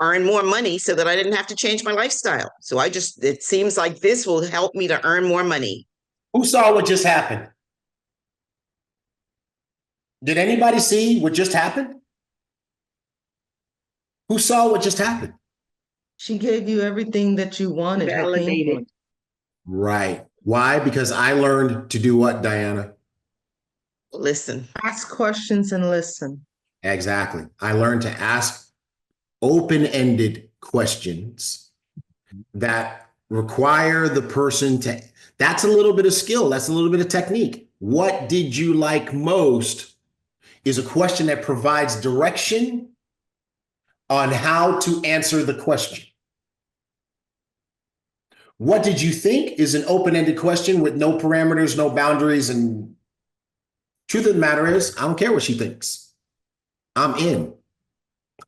earn more money so that I didn't have to change my lifestyle. So it seems like this will help me to earn more money. Who saw what just happened? Did anybody see what just happened? Who saw what just happened? She gave you everything that you wanted. Validated. Right. Why? Because I learned to do what, Diana? Listen. Ask questions and listen. Exactly. I learned to ask open-ended questions that require the person to, that's a little bit of skill. That's a little bit of technique. What did you like most is a question that provides direction on how to answer the question. What did you think is an open-ended question with no parameters, no boundaries, and truth of the matter is, I don't care what she thinks. I'm in.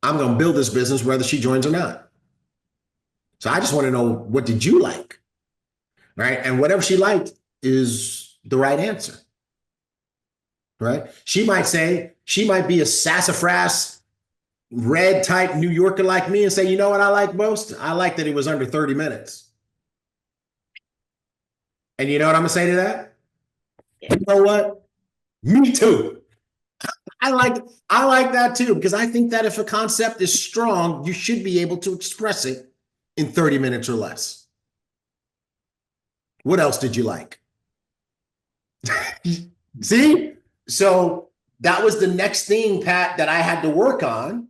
I'm going to build this business whether she joins or not. So I just want to know, what did you like? Right? And whatever she liked is the right answer. Right? She might be a sassafras, red type New Yorker like me and say, you know what I like most? I like that it was under 30 minutes. And you know what I'm going to say to that? You know what? Me too. I like that too, because I think that if a concept is strong, you should be able to express it in 30 minutes or less. What else did you like? See? So that was the next thing, Pat, that I had to work on,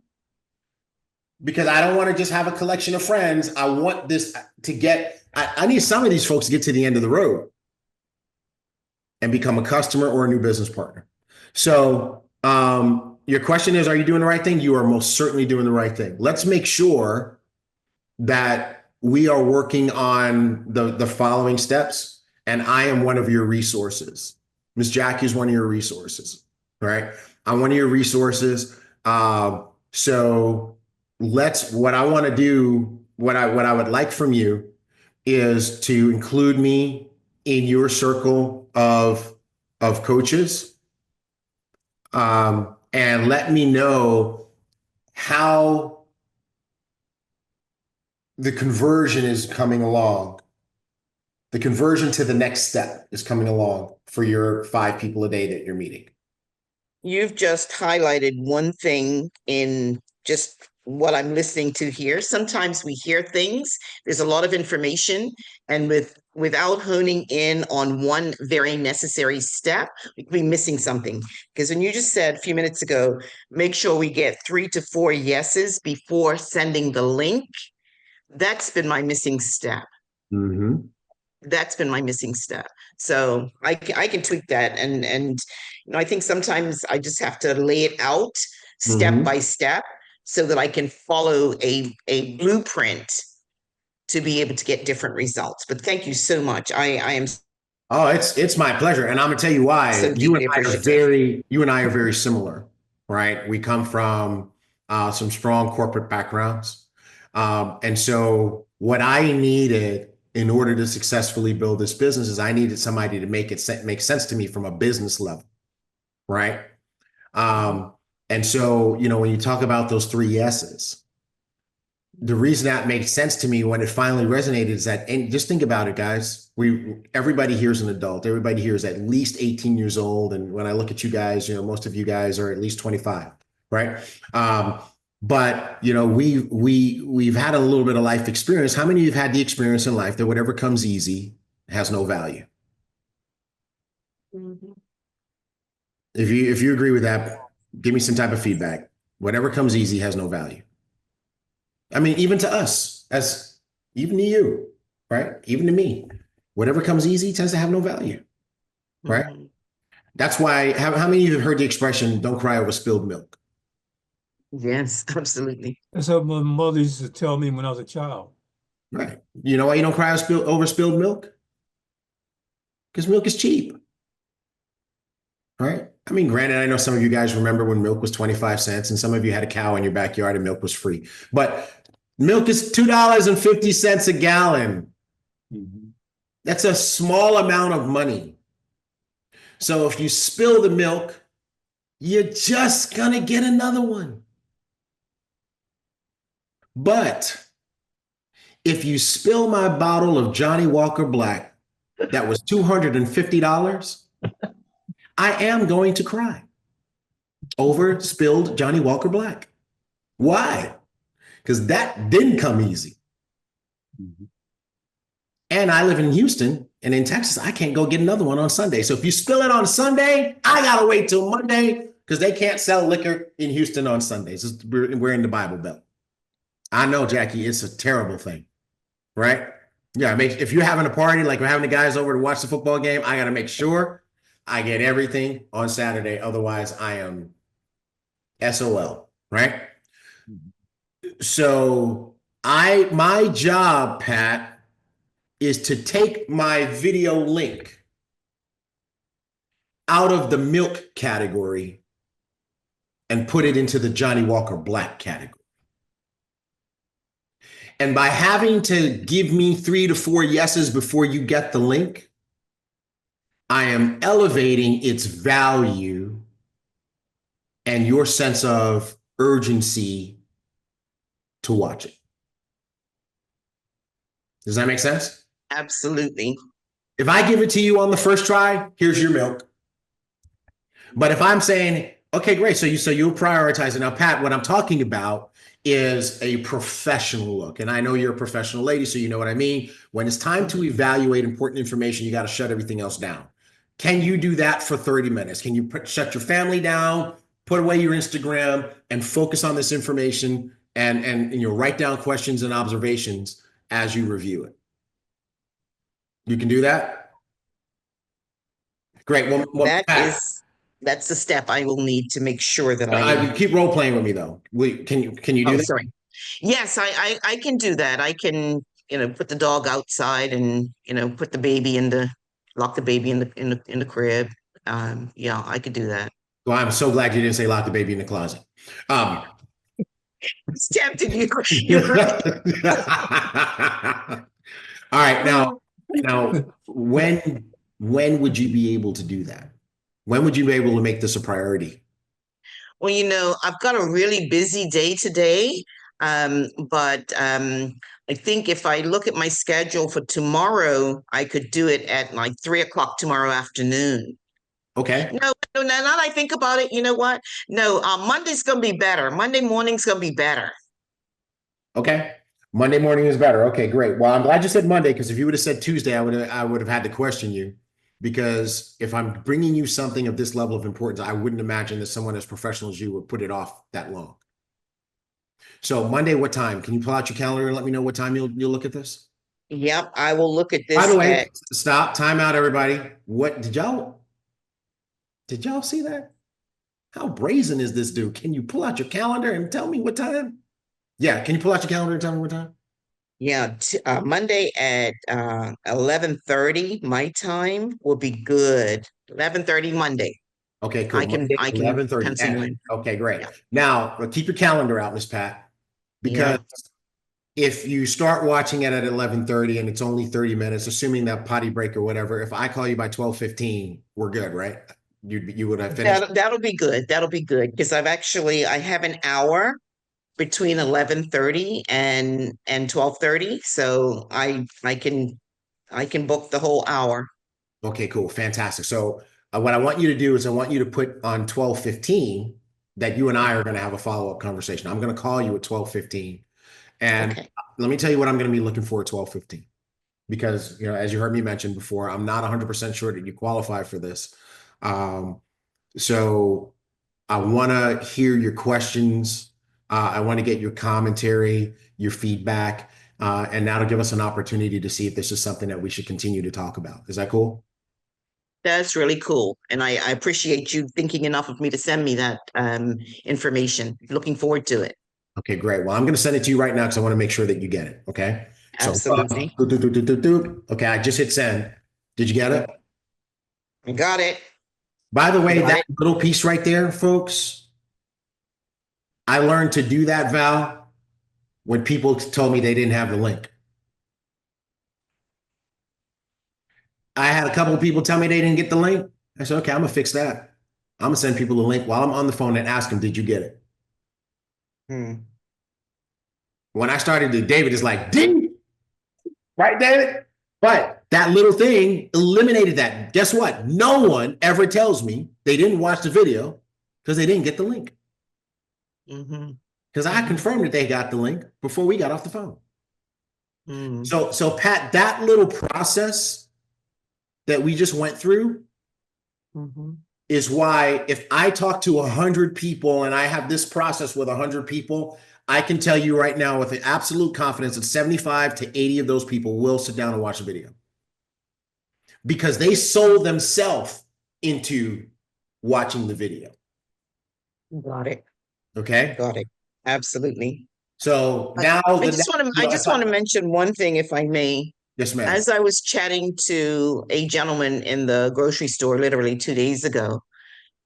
because I don't want to just have a collection of friends. I want this to get, I need some of these folks to get to the end of the road and become a customer or a new business partner. So your question is, are you doing the right thing? You are most certainly doing the right thing. Let's make sure that we are working on the following steps. And I am one of your resources. Miss Jackie is one of your resources, right? I'm one of your resources. So what I want to do, what I would like from you is to include me in your circle of coaches, and let me know how the conversion is coming along. The conversion to the next step is coming along for your 5 people a day that you're meeting. You've just highlighted one thing in just what I'm listening to here. Sometimes we hear things, there's a lot of information, and without honing in on one very necessary step, we could be missing something. Because when you just said a few minutes ago, make sure we get 3 to 4 yeses before sending the link, that's been my missing step. Mm-hmm. That's been my missing step. So I can tweak that. And I think sometimes I just have to lay it out step by step so that I can follow a blueprint to be able to get different results. But thank you so much. I am. Oh, it's my pleasure. And I'm gonna tell you why. So you and I are very similar, right? We come from some strong corporate backgrounds. And so what I needed in order to successfully build this business is I needed somebody to make sense to me from a business level, right? And so, when you talk about those 3 yeses, the reason that makes sense to me when it finally resonated is that, and just think about it, guys, everybody here is an adult. Everybody here is at least 18 years old. And when I look at you guys, most of you guys are at least 25, right? But we've had a little bit of life experience. How many of you have had the experience in life that whatever comes easy has no value? Mm-hmm. If you agree with that, give me some type of feedback. Whatever comes easy has no value. I mean, even to us, even to you, right? Even to me, whatever comes easy tends to have no value, right? Mm-hmm. That's why. How many of you have heard the expression "Don't cry over spilled milk"? Yes, absolutely. That's what my mother used to tell me when I was a child. Right. You know why you don't cry over spilled milk? Because milk is cheap. Right? I mean, granted, I know some of you guys remember when milk was 25 cents and some of you had a cow in your backyard and milk was free. But milk is $2.50 a gallon. Mm-hmm. That's a small amount of money. So if you spill the milk, you're just going to get another one. But if you spill my bottle of Johnny Walker Black that was $250, I am going to cry over spilled Johnny Walker Black. Why? Because that didn't come easy. Mm-hmm. And I live in Houston, and in Texas, I can't go get another one on Sunday. So if you spill it on Sunday, I got to wait till Monday because they can't sell liquor in Houston on Sundays. We're in the Bible Belt. I know, Jackie, it's a terrible thing, right? Yeah, if you're having a party, like we're having the guys over to watch the football game, I got to make sure I get everything on Saturday. Otherwise, I am SOL, right? So my job, Pat, is to take my video link out of the milk category and put it into the Johnny Walker Black category. And by having to give me 3 to 4 yeses before you get the link, I am elevating its value and your sense of urgency to watch it. Does that make sense? Absolutely. If I give it to you on the first try, here's your milk. But if I'm saying, Okay, great. So you'll prioritize it. Now, Pat, what I'm talking about is a professional look. And I know you're a professional lady, so you know what I mean. When it's time to evaluate important information, you got to shut everything else down. Can you do that for 30 minutes? Can you shut your family down, put away your Instagram, and focus on this information and you know, write down questions and observations as you review it? You can do that? Great. Well, Pat, That's the step I will need to make sure that I keep role playing with me though. Can you do that? Sorry. Yes, I can do that. I can, put the dog outside and, put the baby lock the baby in the crib. Yeah, I could do that. Well, I'm so glad you didn't say lock the baby in the closet. It's tempting you. All right, now, when would you be able to do that? When would you be able to make this a priority? Well, I've got a really busy day today, but I think if I look at my schedule for tomorrow, I could do it at like 3 o'clock tomorrow afternoon. Okay. No, now that I think about it, you know what? No, Monday's gonna be better. Monday morning's gonna be better. Okay. Monday morning is better. Okay, great. Well, I'm glad you said Monday, because if you would have said Tuesday, I would have had to question you, because if I'm bringing you something of this level of importance, I wouldn't imagine that someone as professional as you would put it off that long. So Monday, what time? Can you pull out your calendar and let me know what time you'll look at this? Yep, I will look at this. By the way, stop, time out, everybody. What did y'all see that? How brazen is this dude? Can you pull out your calendar and tell me what time? Yeah, can you pull out your calendar and tell me what time? Yeah, Monday at 11:30 my time will be good. 11:30 Monday. Okay, cool. I can 11:30. pencil in. Okay, great. Now, keep your calendar out, Miss Pat, because if you start watching it at 11:30 and it's only 30 minutes, assuming that potty break or whatever, if I call you by 12:15, we're good, right? You would have finished. That'll be good. That'll be good, because I have an hour between 11:30 and 12:30, so I can book the whole hour. Okay, cool, fantastic. So what I want you to do is I want you to put on 12:15 that you and I are going to have a follow-up conversation. I'm going to call you at 12:15, and let me tell you what I'm going to be looking for at 12:15, because as you heard me mention before, I'm not 100% sure that you qualify for this. So I want to hear your questions. I want to get your commentary, your feedback, and that'll give us an opportunity to see if this is something that we should continue to talk about. Is that cool? That's really cool. And I appreciate you thinking enough of me to send me that information. Looking forward to it. Okay, great. Well, I'm going to send it to you right now because I want to make sure that you get it. Okay. Absolutely. So, okay, I just hit send. Did you get it? I got it. By the way, that little piece right there, folks, I learned to do that, Val, when people told me they didn't have the link. I had a couple of people tell me they didn't get the link. I said, okay, I'm gonna fix that. I'm gonna send people the link while I'm on the phone and ask them, did you get it? When I started to, David is like, ding, right, David? But that little thing eliminated that. Guess what? No one ever tells me they didn't watch the video because they didn't get the link. Because I confirmed that they got the link before we got off the phone. So Pat, that little process that we just went through is why if I talk to 100 people and I have this process with 100 people, I can tell you right now with absolute confidence that 75 to 80 of those people will sit down and watch the video because they sold themselves into watching the video. Got it. Okay. Got it. Absolutely. So now I just want to mention one thing, if I may. Yes, ma'am. As I was chatting to a gentleman in the grocery store literally 2 days ago,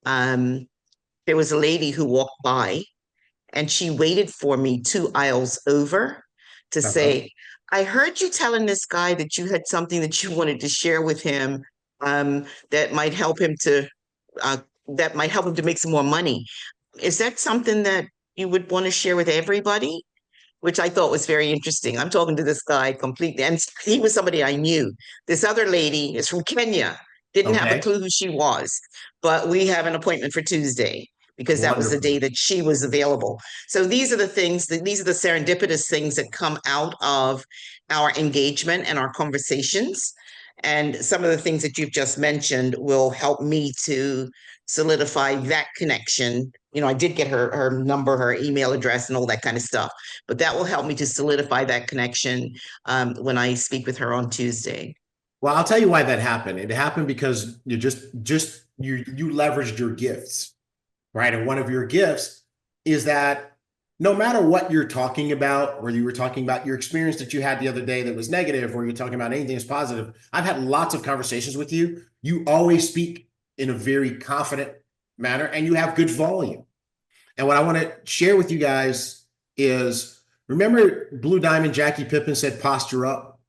there was a lady who walked by and she waited for me 2 aisles over to say, I heard you telling this guy that you had something that you wanted to share with him that might help him to make some more money. Is that something that you would want to share with everybody? Which I thought was very interesting. I'm talking to this guy completely, and he was somebody I knew. This other lady is from Kenya, didn't have a clue who she was, but we have an appointment for Tuesday. because that was the Wonderful. day that she was available. So these are the things these are the serendipitous things that come out of our engagement and our conversations. And some of the things that you've just mentioned will help me to solidify that connection. You know, I did get her number, her email address, and all that kind of stuff, but that will help me to solidify that connection when I speak with her on Tuesday. Well, I'll tell you why that happened. It happened because you you leveraged your gifts, right? And one of your gifts is that no matter what you're talking about, whether you were talking about your experience that you had the other day that was negative, or you're talking about anything that's positive, I've had lots of conversations with you. You always speak in a very confident manner, and you have good volume. And what I want to share with you guys is, remember Blue Diamond Jackie Pippen said, posture up?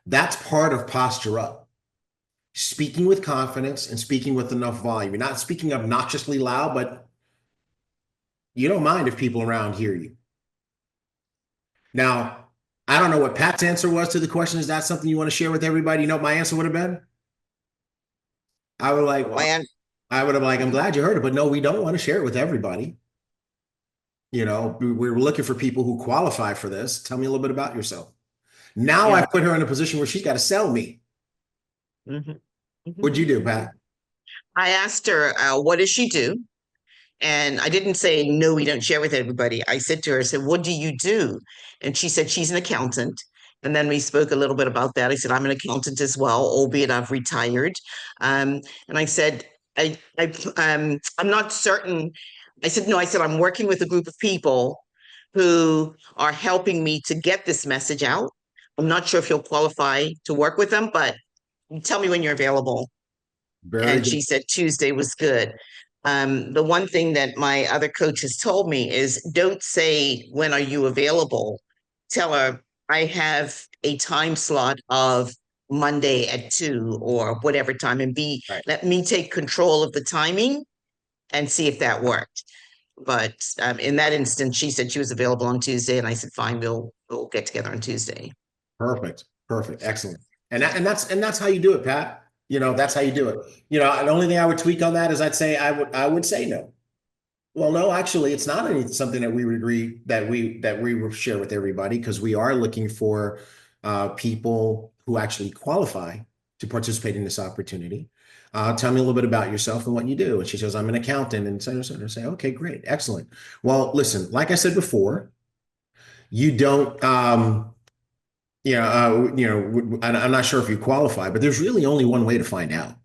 That's part of posture up. Speaking with confidence and speaking with enough volume. You're not speaking obnoxiously loud, but you don't mind if people around hear you. Now, I don't know what Pat's answer was to the question. Is that something you want to share with everybody? You know what my answer would have been? I would like, well, I would have like, I'm glad you heard it, but no, we don't want to share it with everybody. You know, we're looking for people who qualify for this. Tell me a little bit about yourself. Now I put her in a position where she's got to sell me. What'd you do, Pat? I asked her, what does she do? And I didn't say, no, we don't share with everybody. I said to her, I said, what do you do? And she said, she's an accountant. And then we spoke a little bit about that. I said, I'm an accountant as well, albeit I've retired. And I said, I'm not certain. I said, no, I said, I'm working with a group of people who are helping me to get this message out. I'm not sure if you'll qualify to work with them, but tell me when you're available. And she said Tuesday was good. The one thing that my other coach has told me is, don't say, when are you available? Tell her, I have a time slot of Monday at 2 or whatever time, and let me take control of the timing and see if that worked. But in that instance, she said she was available on Tuesday, and I said, fine, we'll get together on Tuesday. Perfect. Excellent. And that's how you do it, Pat. You know, that's how you do it. You know, the only thing I would tweak on that is I would say no. Well, no, actually, it's not something that we would agree that we will share with everybody, because we are looking for people who actually qualify to participate in this opportunity. Tell me a little bit about yourself and what you do. And she says, I'm an accountant, and so I say, okay, great, excellent. Well, listen, like I said before, you don't. I'm not sure if you qualify, but there's really only one way to find out.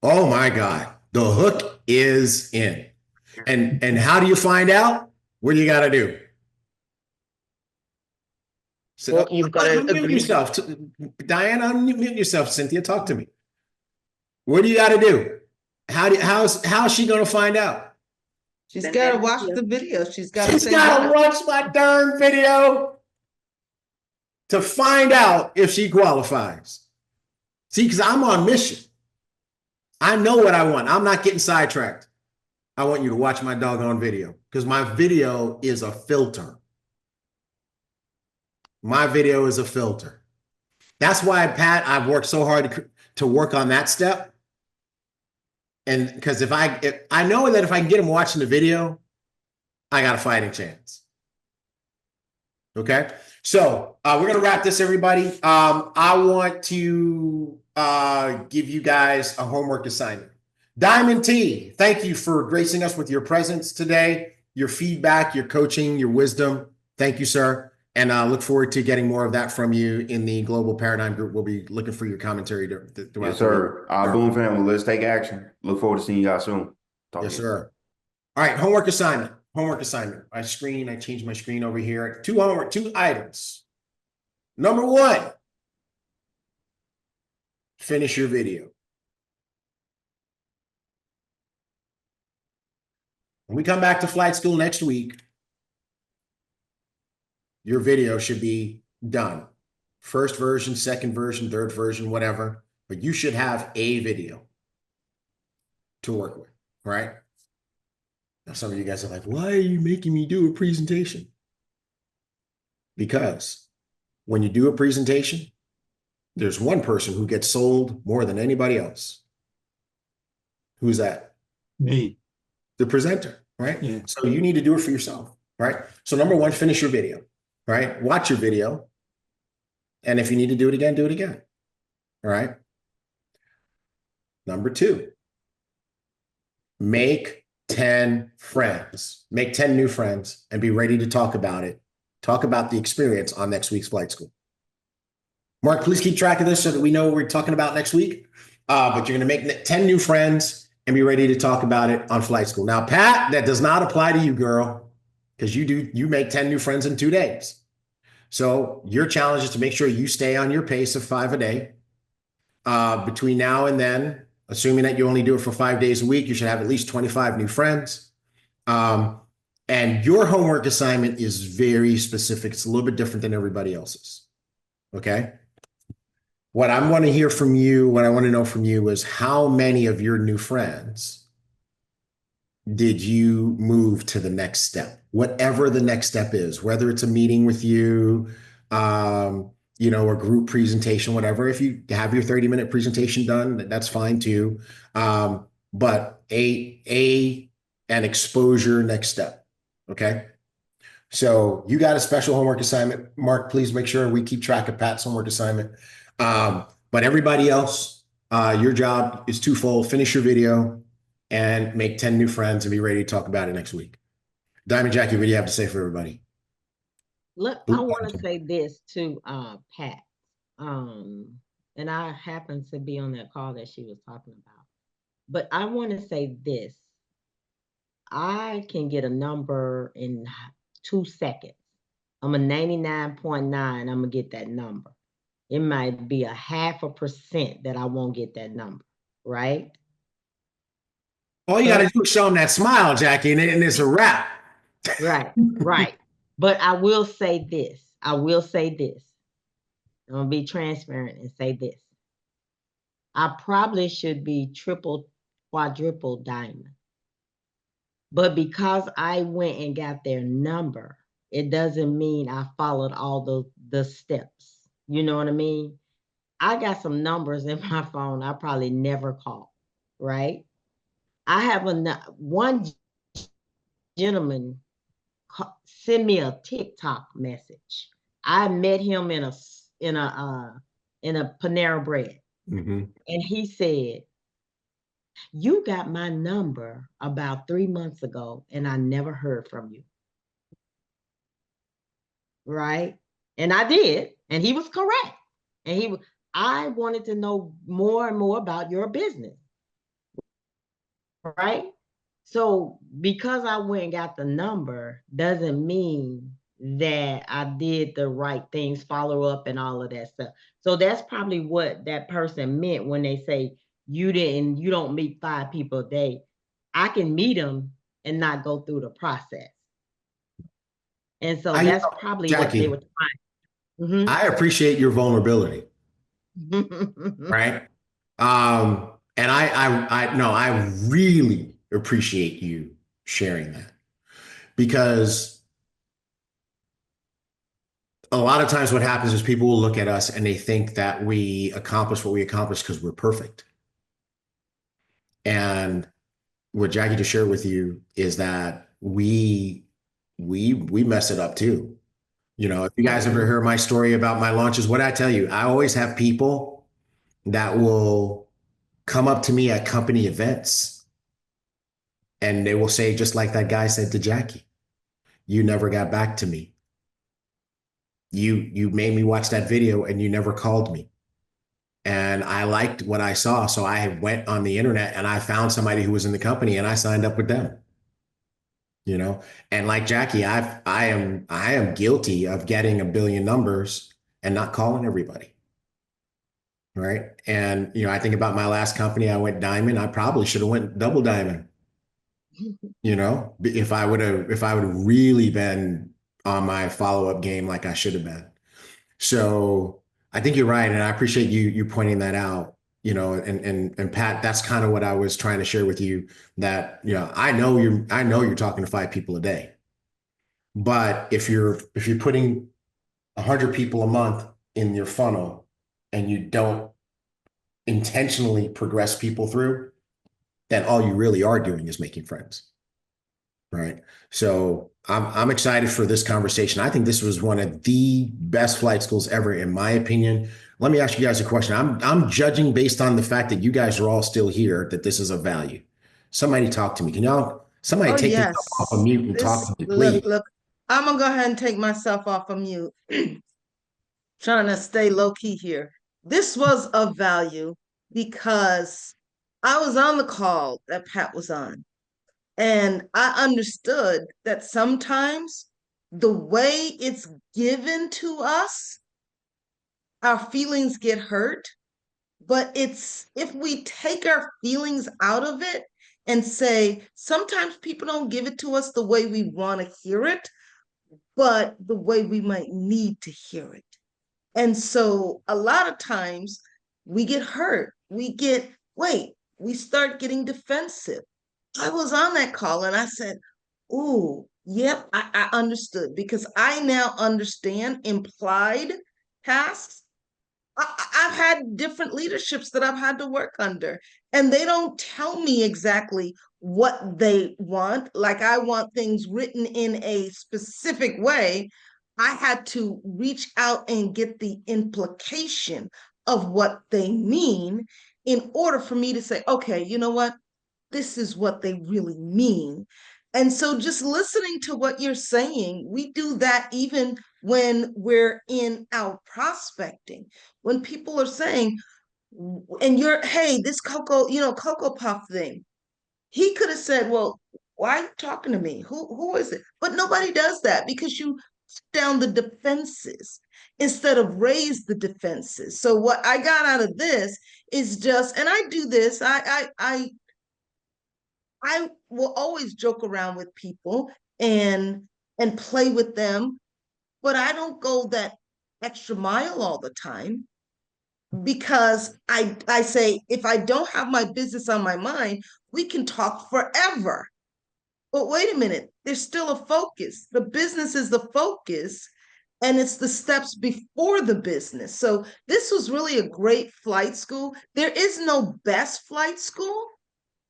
Oh my God, the hook is in. And how do you find out? What do you got to do? So, well, you've got to unmute yourself. Diana, unmute yourself. Cynthia, talk to me. What do you got to do? How's she going to find out? She's got to watch the video. She's got to watch my darn video to find out if she qualifies. See, because I'm on mission. I know what I want. I'm not getting sidetracked. I want you to watch my doggone video, because my video is a filter. My video is a filter. That's why, Pat, I've worked so hard to work on that step. And because if I know that if I can get them watching the video, I got a fighting chance. Okay. So we're going to wrap this, everybody. I want to give you guys a homework assignment. Diamond T, thank you for gracing us with your presence today, your feedback, your coaching, your wisdom. Thank you, sir. And I look forward to getting more of that from you in the Global Paradigm Group. We'll be looking for your commentary throughout. Yes, sir. BÜM family, let's take action. Look forward to seeing you guys soon. Yes, sir. All right, homework assignment. I changed my screen over here. Two items. Number 1, finish your video. When we come back to flight school next week, your video should be done. First version, second version, third version, whatever, but you should have a video to work with, right? Now, some of you guys are like, why are you making me do a presentation? Because when you do a presentation, there's one person who gets sold more than anybody else. Who's that? Me. The presenter, right? Yeah. So you need to do it for yourself, right? So number one, finish your video, right? Watch your video. And if you need to do it again, do it again. All right. Number two, make 10 friends, make 10 new friends and be ready to talk about it. Talk about the experience on next week's flight school. Mark, please keep track of this so that we know what we're talking about next week. But you're going to make 10 new friends and be ready to talk about it on flight school. Now, Pat, that does not apply to you, girl, because you make 10 new friends in 2 days. So your challenge is to make sure you stay on your pace of 5 a day. Between now and then, assuming that you only do it for 5 days a week, you should have at least 25 new friends. And your homework assignment is very specific. It's a little bit different than everybody else's. Okay. What I want to hear from you, what I want to know from you is how many of your new friends did you move to the next step? Whatever the next step is, whether it's a meeting with you, a group presentation, whatever. If you have your 30-minute presentation done, that's fine too. But an exposure next step. Okay. So you got a special homework assignment. Mark, please make sure we keep track of Pat's homework assignment. But everybody else, your job is twofold. Finish your video and make 10 new friends and be ready to talk about it next week. Diamond Jackie, what do you have to say for everybody? Look, I want to say this to Pat. And I happened to be on that call that she was talking about. But I want to say this. I can get a number in 2 seconds. I'm a 99.9. I'm going to get that number. It might be 0.5% that I won't get that number, right? All you got to do is show them that smile, Jackie, and it's a wrap. Right, right. But I will say this. I'm going to be transparent and say this. I probably should be triple, quadruple diamond. But because I went and got their number, it doesn't mean I followed all the steps. You know what I mean? I got some numbers in my phone I probably never called, right? I have one gentleman send me a TikTok message. I met him in a Panera Bread. Mm-hmm. And he said, "You got my number about 3 months ago and I never heard from you." Right? And I did, and he was correct. And I wanted to know more and more about your business. Right? So because I went and got the number doesn't mean that I did the right things, follow up and all of that stuff. So that's probably what that person meant when they say you don't meet 5 people a day. I can meet them and not go through the process. And so that's probably Jackie, what they were trying. Mm-hmm. I appreciate your vulnerability. Right. And I really appreciate you sharing that, because a lot of times what happens is people will look at us and they think that we accomplish what we accomplish because we're perfect. And what Jackie just shared with you is that we mess it up too. You know, if you guys ever heard my story about my launches, what I tell you, I always have people that will come up to me at company events and they will say, just like that guy said to Jackie, "You never got back to me. You made me watch that video and you never called me. And I liked what I saw. So I went on the internet and I found somebody who was in the company and I signed up with them." You know, and like Jackie, I am guilty of getting a billion numbers and not calling everybody. Right. And, I think about my last company, I went diamond. I probably should have went double diamond. If I would have really been on my follow-up game like I should have been. So I think you're right. And I appreciate you pointing that out. And Pat, that's kind of what I was trying to share with you, that, I know you're talking to 5 people a day, but if you're putting 100 people a month in your funnel and you don't intentionally progress people through, then all you really are doing is making friends. Right. So I'm excited for this conversation. I think this was one of the best flight schools ever, in my opinion. Let me ask you guys a question. I'm judging based on the fact that you guys are all still here, that this is of value. Somebody talk to me. Can y'all, somebody Oh, take yes. yourself off of mute and talk to me, please. Look, I'm gonna go ahead and take myself off of mute. Trying to stay low key here. This was of value because I was on the call that Pat was on. And I understood that sometimes the way it's given to us, our feelings get hurt. But it's if we take our feelings out of it and say, sometimes people don't give it to us the way we want to hear it, but the way we might need to hear it. And so a lot of times we get hurt. We start getting defensive. I was on that call and I said, ooh, yep, I understood, because I now understand implied tasks. I've had different leaderships that I've had to work under, and they don't tell me exactly what they want. Like, I want things written in a specific way. I had to reach out and get the implication of what they mean in order for me to say, okay, you know what? This is what they really mean. And so just listening to what you're saying, we do that even when we're in our prospecting. When people are saying, and hey, this Cocoa Puff thing, he could have said, well, why are you talking to me? Who is it? But nobody does that, because you down the defenses instead of raise the defenses. So what I got out of this is just, and I do this, I will always joke around with people and play with them, but I don't go that extra mile all the time, because I say, if I don't have my business on my mind, we can talk forever. But wait a minute, there's still a focus. The business is the focus, and it's the steps before the business. So this was really a great flight school. There is no best flight school.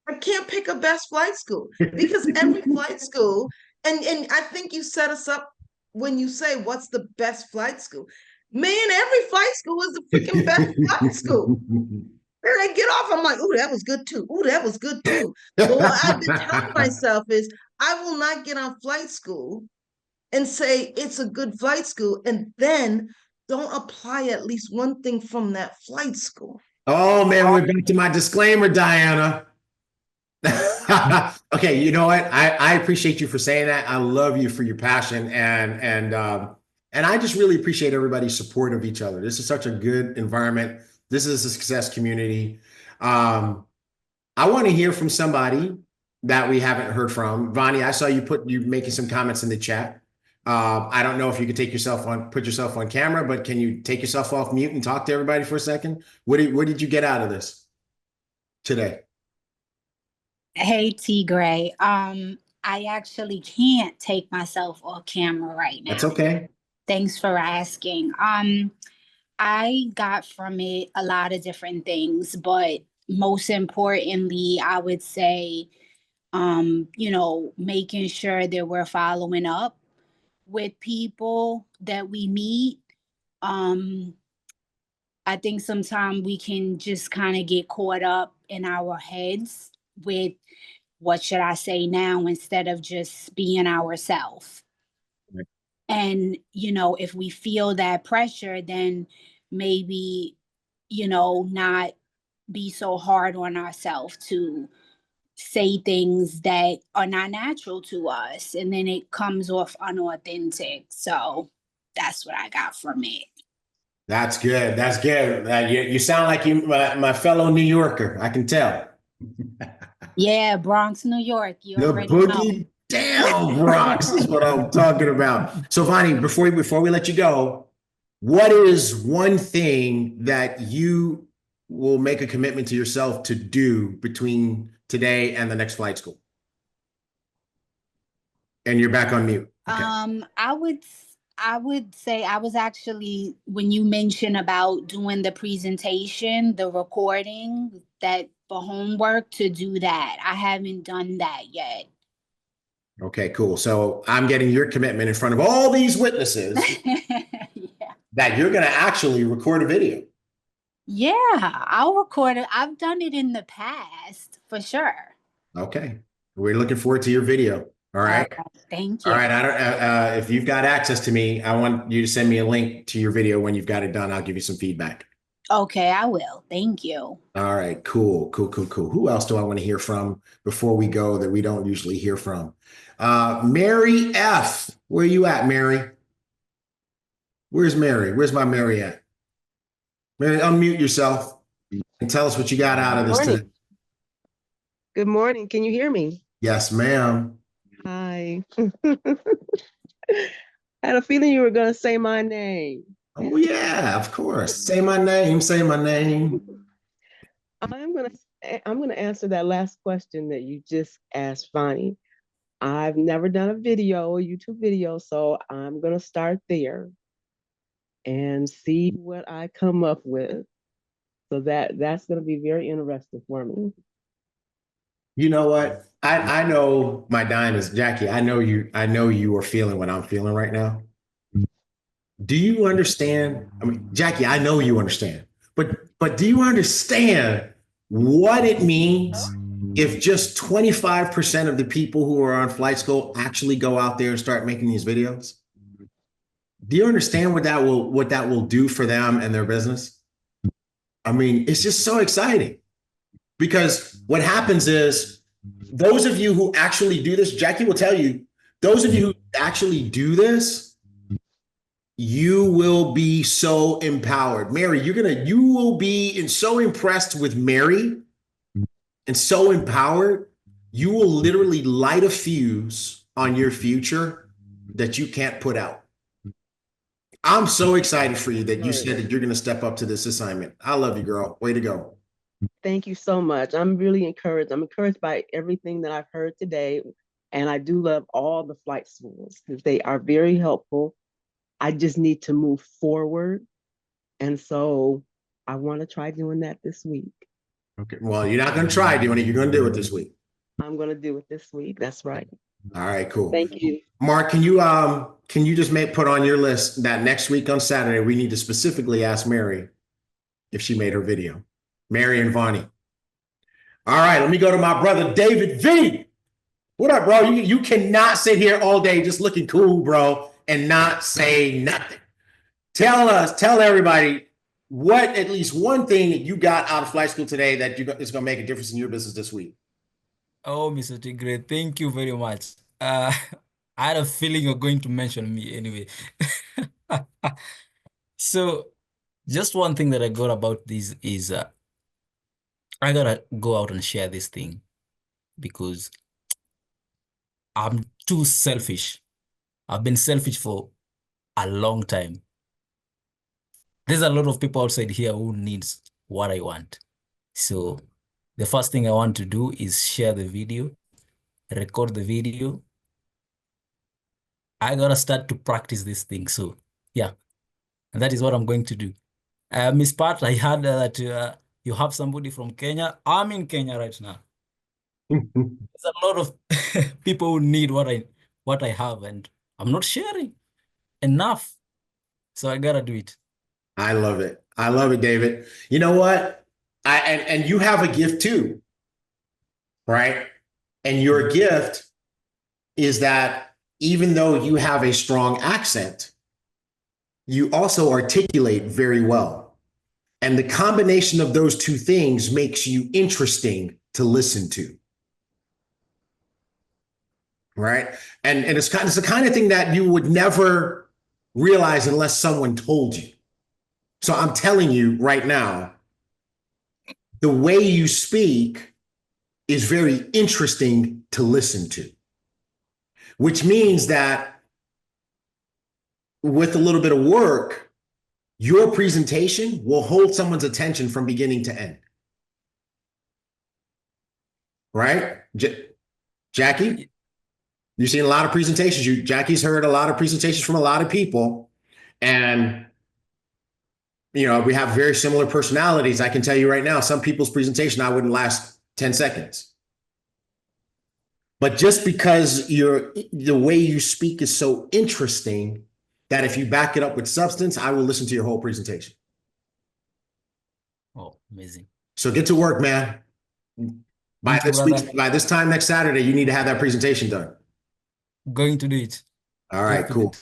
I can't pick a best flight school, because every flight school, and I think you set us up when you say, what's the best flight school? Man, every flight school is the freaking best flight school. And I get off, I'm like, ooh, that was good too. Ooh, that was good too. But what I've been telling myself is, I will not get on flight school and say it's a good flight school and then don't apply at least one thing from that flight school. Oh man, we're back to my disclaimer, Diana. Okay, you know what? I appreciate you for saying that. I love you for your passion, and I just really appreciate everybody's support of each other. This is such a good environment. This is a success community. I want to hear from somebody that we haven't heard from. Vani, I saw you making some comments in the chat. I don't know if you could put yourself on camera, but can you take yourself off mute and talk to everybody for a second? What did you get out of this today? Hey, T. Gray. I actually can't take myself off camera right now. That's okay. Thanks for asking. I got from it a lot of different things, but most importantly, I would say, making sure that we're following up with people that we meet. I think sometimes we can just kind of get caught up in our heads with what should I say now, instead of just being ourselves. Right. And, if we feel that pressure, then maybe, not be so hard on ourselves to say things that are not natural to us. And then it comes off unauthentic. So that's what I got from it. That's good. That's good. You sound like my fellow New Yorker. I can tell. Yeah, Bronx, New York. You The already boogie know. down Bronx is what I'm talking about. So, Vani, before we let you go, what is one thing that you will make a commitment to yourself to do between today and the next flight school? And you're back on mute. Okay. I would say, I was actually, when you mentioned about doing the presentation, the recording, that for homework to do that. I haven't done that yet. Okay, cool. So I'm getting your commitment in front of all these witnesses that you're going to actually record a video. Yeah, I'll record it. I've done it in the past for sure. Okay. We're looking forward to your video. All right. Thank you. All right. I don't, if you've got access to me, I want you to send me a link to your video when you've got it done. I'll give you some feedback. Okay, I will. Thank you. All right. Cool. Who else do I want to hear from before we go that we don't usually hear from? Mary F. Where you at, Mary? Where's Mary? Where's my Mary at? Mary, unmute yourself and tell us what you got out of this today. Good morning. Can you hear me? Yes, ma'am. Hi. I had a feeling you were going to say my name. Oh, yeah, of course. Say my name. Say my name. I'm going to answer that last question that you just asked, Vonnie. I've never done a video, a YouTube video, so I'm going to start there and see what I come up with. So that's going to be very interesting for me. You know what? I know my diamonds, Jackie. I know you are feeling what I'm feeling right now. Do you understand? I mean, Jackie, I know you understand, but do you understand what it means if just 25% of the people who are on flight school actually go out there and start making these videos? Do you understand what that will do for them and their business? I mean, it's just so exciting because what happens is those of you who actually do this, Jackie will tell you, those of you who actually do this, you will be so empowered. Mary, you will be so impressed with Mary and so empowered, you will literally light a fuse on your future that you can't put out. I'm so excited for you that you said that you're going to step up to this assignment. I love you, girl. Way to go. Thank you so much. I'm really encouraged. I'm encouraged by everything that I've heard today. And I do love all the flight schools because they are very helpful. I just need to move forward. And so I want to try doing that this week. Okay. Well, you're not going to try doing it. You're going to do it this week. I'm going to do it this week. That's right. All right, cool. Thank you. Mark, can you just put on your list that next week on Saturday, we need to specifically ask Mary if she made her video. Mary and Vonnie. All right, let me go to my brother, David V. What up, bro? You cannot sit here all day just looking cool, bro, and not say nothing. Tell everybody what at least one thing that you got out of flight school today that is going to make a difference in your business this week. Oh, Mr. Tigre, thank you very much. I had a feeling you're going to mention me anyway. So just one thing that I got about this is I gotta go out and share this thing because I'm too selfish. I've been selfish for a long time. There's a lot of people outside here who needs what I want. So the first thing I want to do is share the video, record the video. I gotta start to practice this thing. So yeah, and that is what I'm going to do. Miss Pat, I heard that you have somebody from Kenya. I'm in Kenya right now. There's a lot of people who need what I have, and I'm not sharing enough. So I gotta do it. I love it. I love it, David. You know what? And you have a gift too, right? And your gift is that even though you have a strong accent, you also articulate very well. And the combination of those two things makes you interesting to listen to. Right? And it's the kind of thing that you would never realize unless someone told you. So I'm telling you right now, the way you speak is very interesting to listen to, which means that with a little bit of work, your presentation will hold someone's attention from beginning to end. Right? Jackie, you've seen a lot of presentations. Jackie's heard a lot of presentations from a lot of people. And you know, we have very similar personalities. I can tell you right now, some people's presentation, I wouldn't last 10 seconds. But just because the way you speak is so interesting that if you back it up with substance, I will listen to your whole presentation. Oh, amazing. So get to work, man. By this time next Saturday, you need to have that presentation done. Going to do it. All right, cool.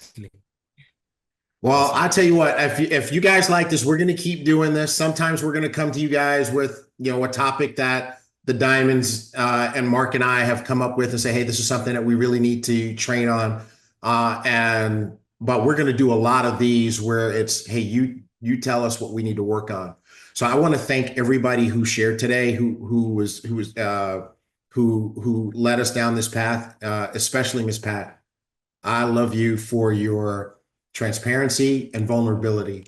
Well, I'll tell you what, if you guys like this, we're going to keep doing this. Sometimes we're going to come to you guys with, you know, a topic that the Diamonds and Mark and I have come up with and say, hey, this is something that we really need to train on. But we're going to do a lot of these where it's, hey, you tell us what we need to work on. So I want to thank everybody who shared today, who led us down this path, especially Ms. Pat. I love you for your transparency and vulnerability.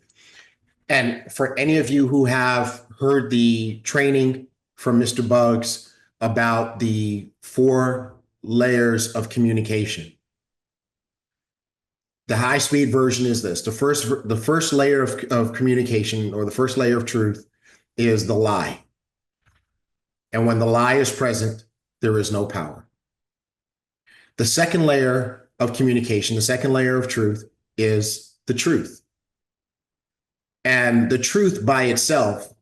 And for any of you who have heard the training from Mr. Bugs about the 4 layers of communication, the high-speed version is this. The first layer of communication, or the first layer of truth, is the lie. And when the lie is present, there is no power. The second layer of communication, the second layer of truth, is the truth. And the truth by itself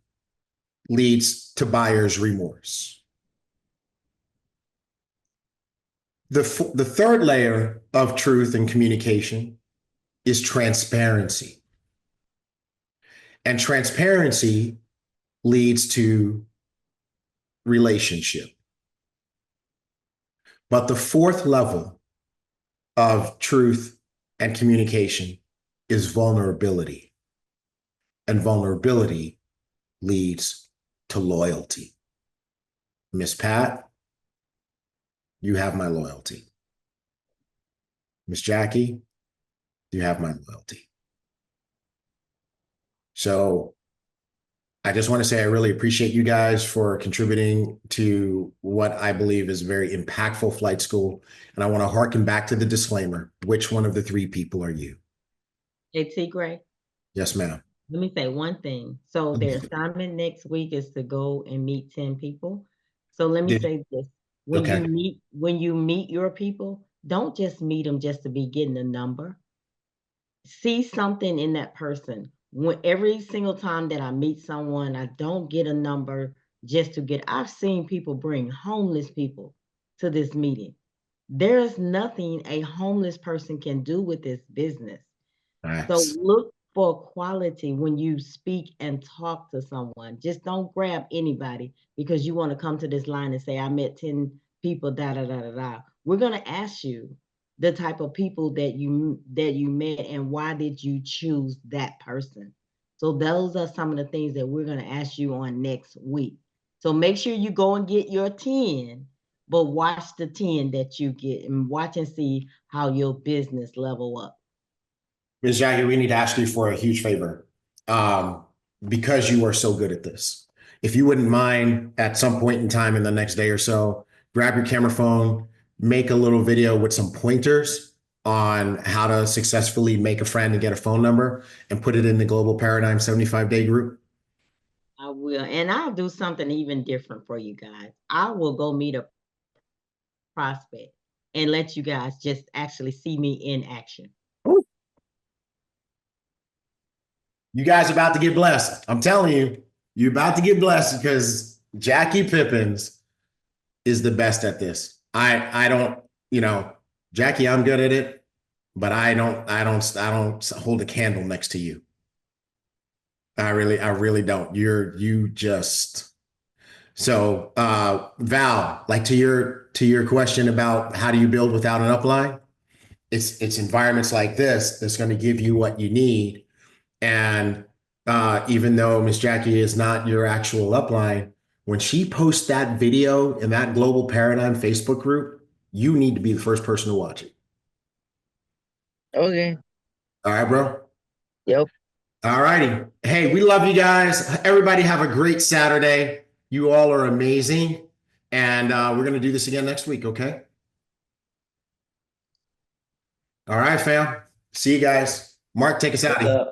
leads to buyer's remorse. The third layer of truth and communication is transparency. And transparency leads to relationship. But the fourth level of truth and communication is vulnerability. And vulnerability leads to loyalty. Miss Pat, you have my loyalty. Miss Jackie, you have my loyalty. So I just want to say I really appreciate you guys for contributing to what I believe is a very impactful flight school. And I want to harken back to the disclaimer. Which one of the 3 people are you? T. Gray. Yes, ma'am. Let me say one thing. So their assignment next week is to go and meet 10 people. So let me say this. When you meet your people, don't just meet them just to be getting a number. See something in that person. When every single time that I meet someone, I don't get a number just to get. I've seen people bring homeless people to this meeting. There is nothing a homeless person can do with this business. Nice. So look for quality when you speak and talk to someone. Just don't grab anybody because you want to come to this line and say, I met 10 people, da da da da da. We're going to ask you the type of people that you met and why did you choose that person. So those are some of the things that we're going to ask you on next week. So make sure you go and get your 10, but watch the 10 that you get and watch and see how your business level up. Ms. Jackie, we need to ask you for a huge favor because you are so good at this. If you wouldn't mind at some point in time in the next day or so, grab your camera phone, make a little video with some pointers on how to successfully make a friend and get a phone number and put it in the Global Paradigm 75-day group. I will. And I'll do something even different for you guys. I will go meet a prospect and let you guys just actually see me in action. Ooh. You guys are about to get blessed. I'm telling you, you're about to get blessed because Jackie Pippins is the best at this. I don't, you know, Jackie, I'm good at it, but I don't hold a candle next to you. I really don't. You just, so Val, like to your question about how do you build without an upline? It's environments like this that's going to give you what you need. And even though Miss Jackie is not your actual upline, when she posts that video in that Global Paradigm Facebook group, you need to be the first person to watch it. Okay. All right, bro? Yep. All righty. Hey, we love you guys. Everybody have a great Saturday. You all are amazing. And we're going to do this again next week, okay? All right, fam. See you guys. Mark, take us out of here.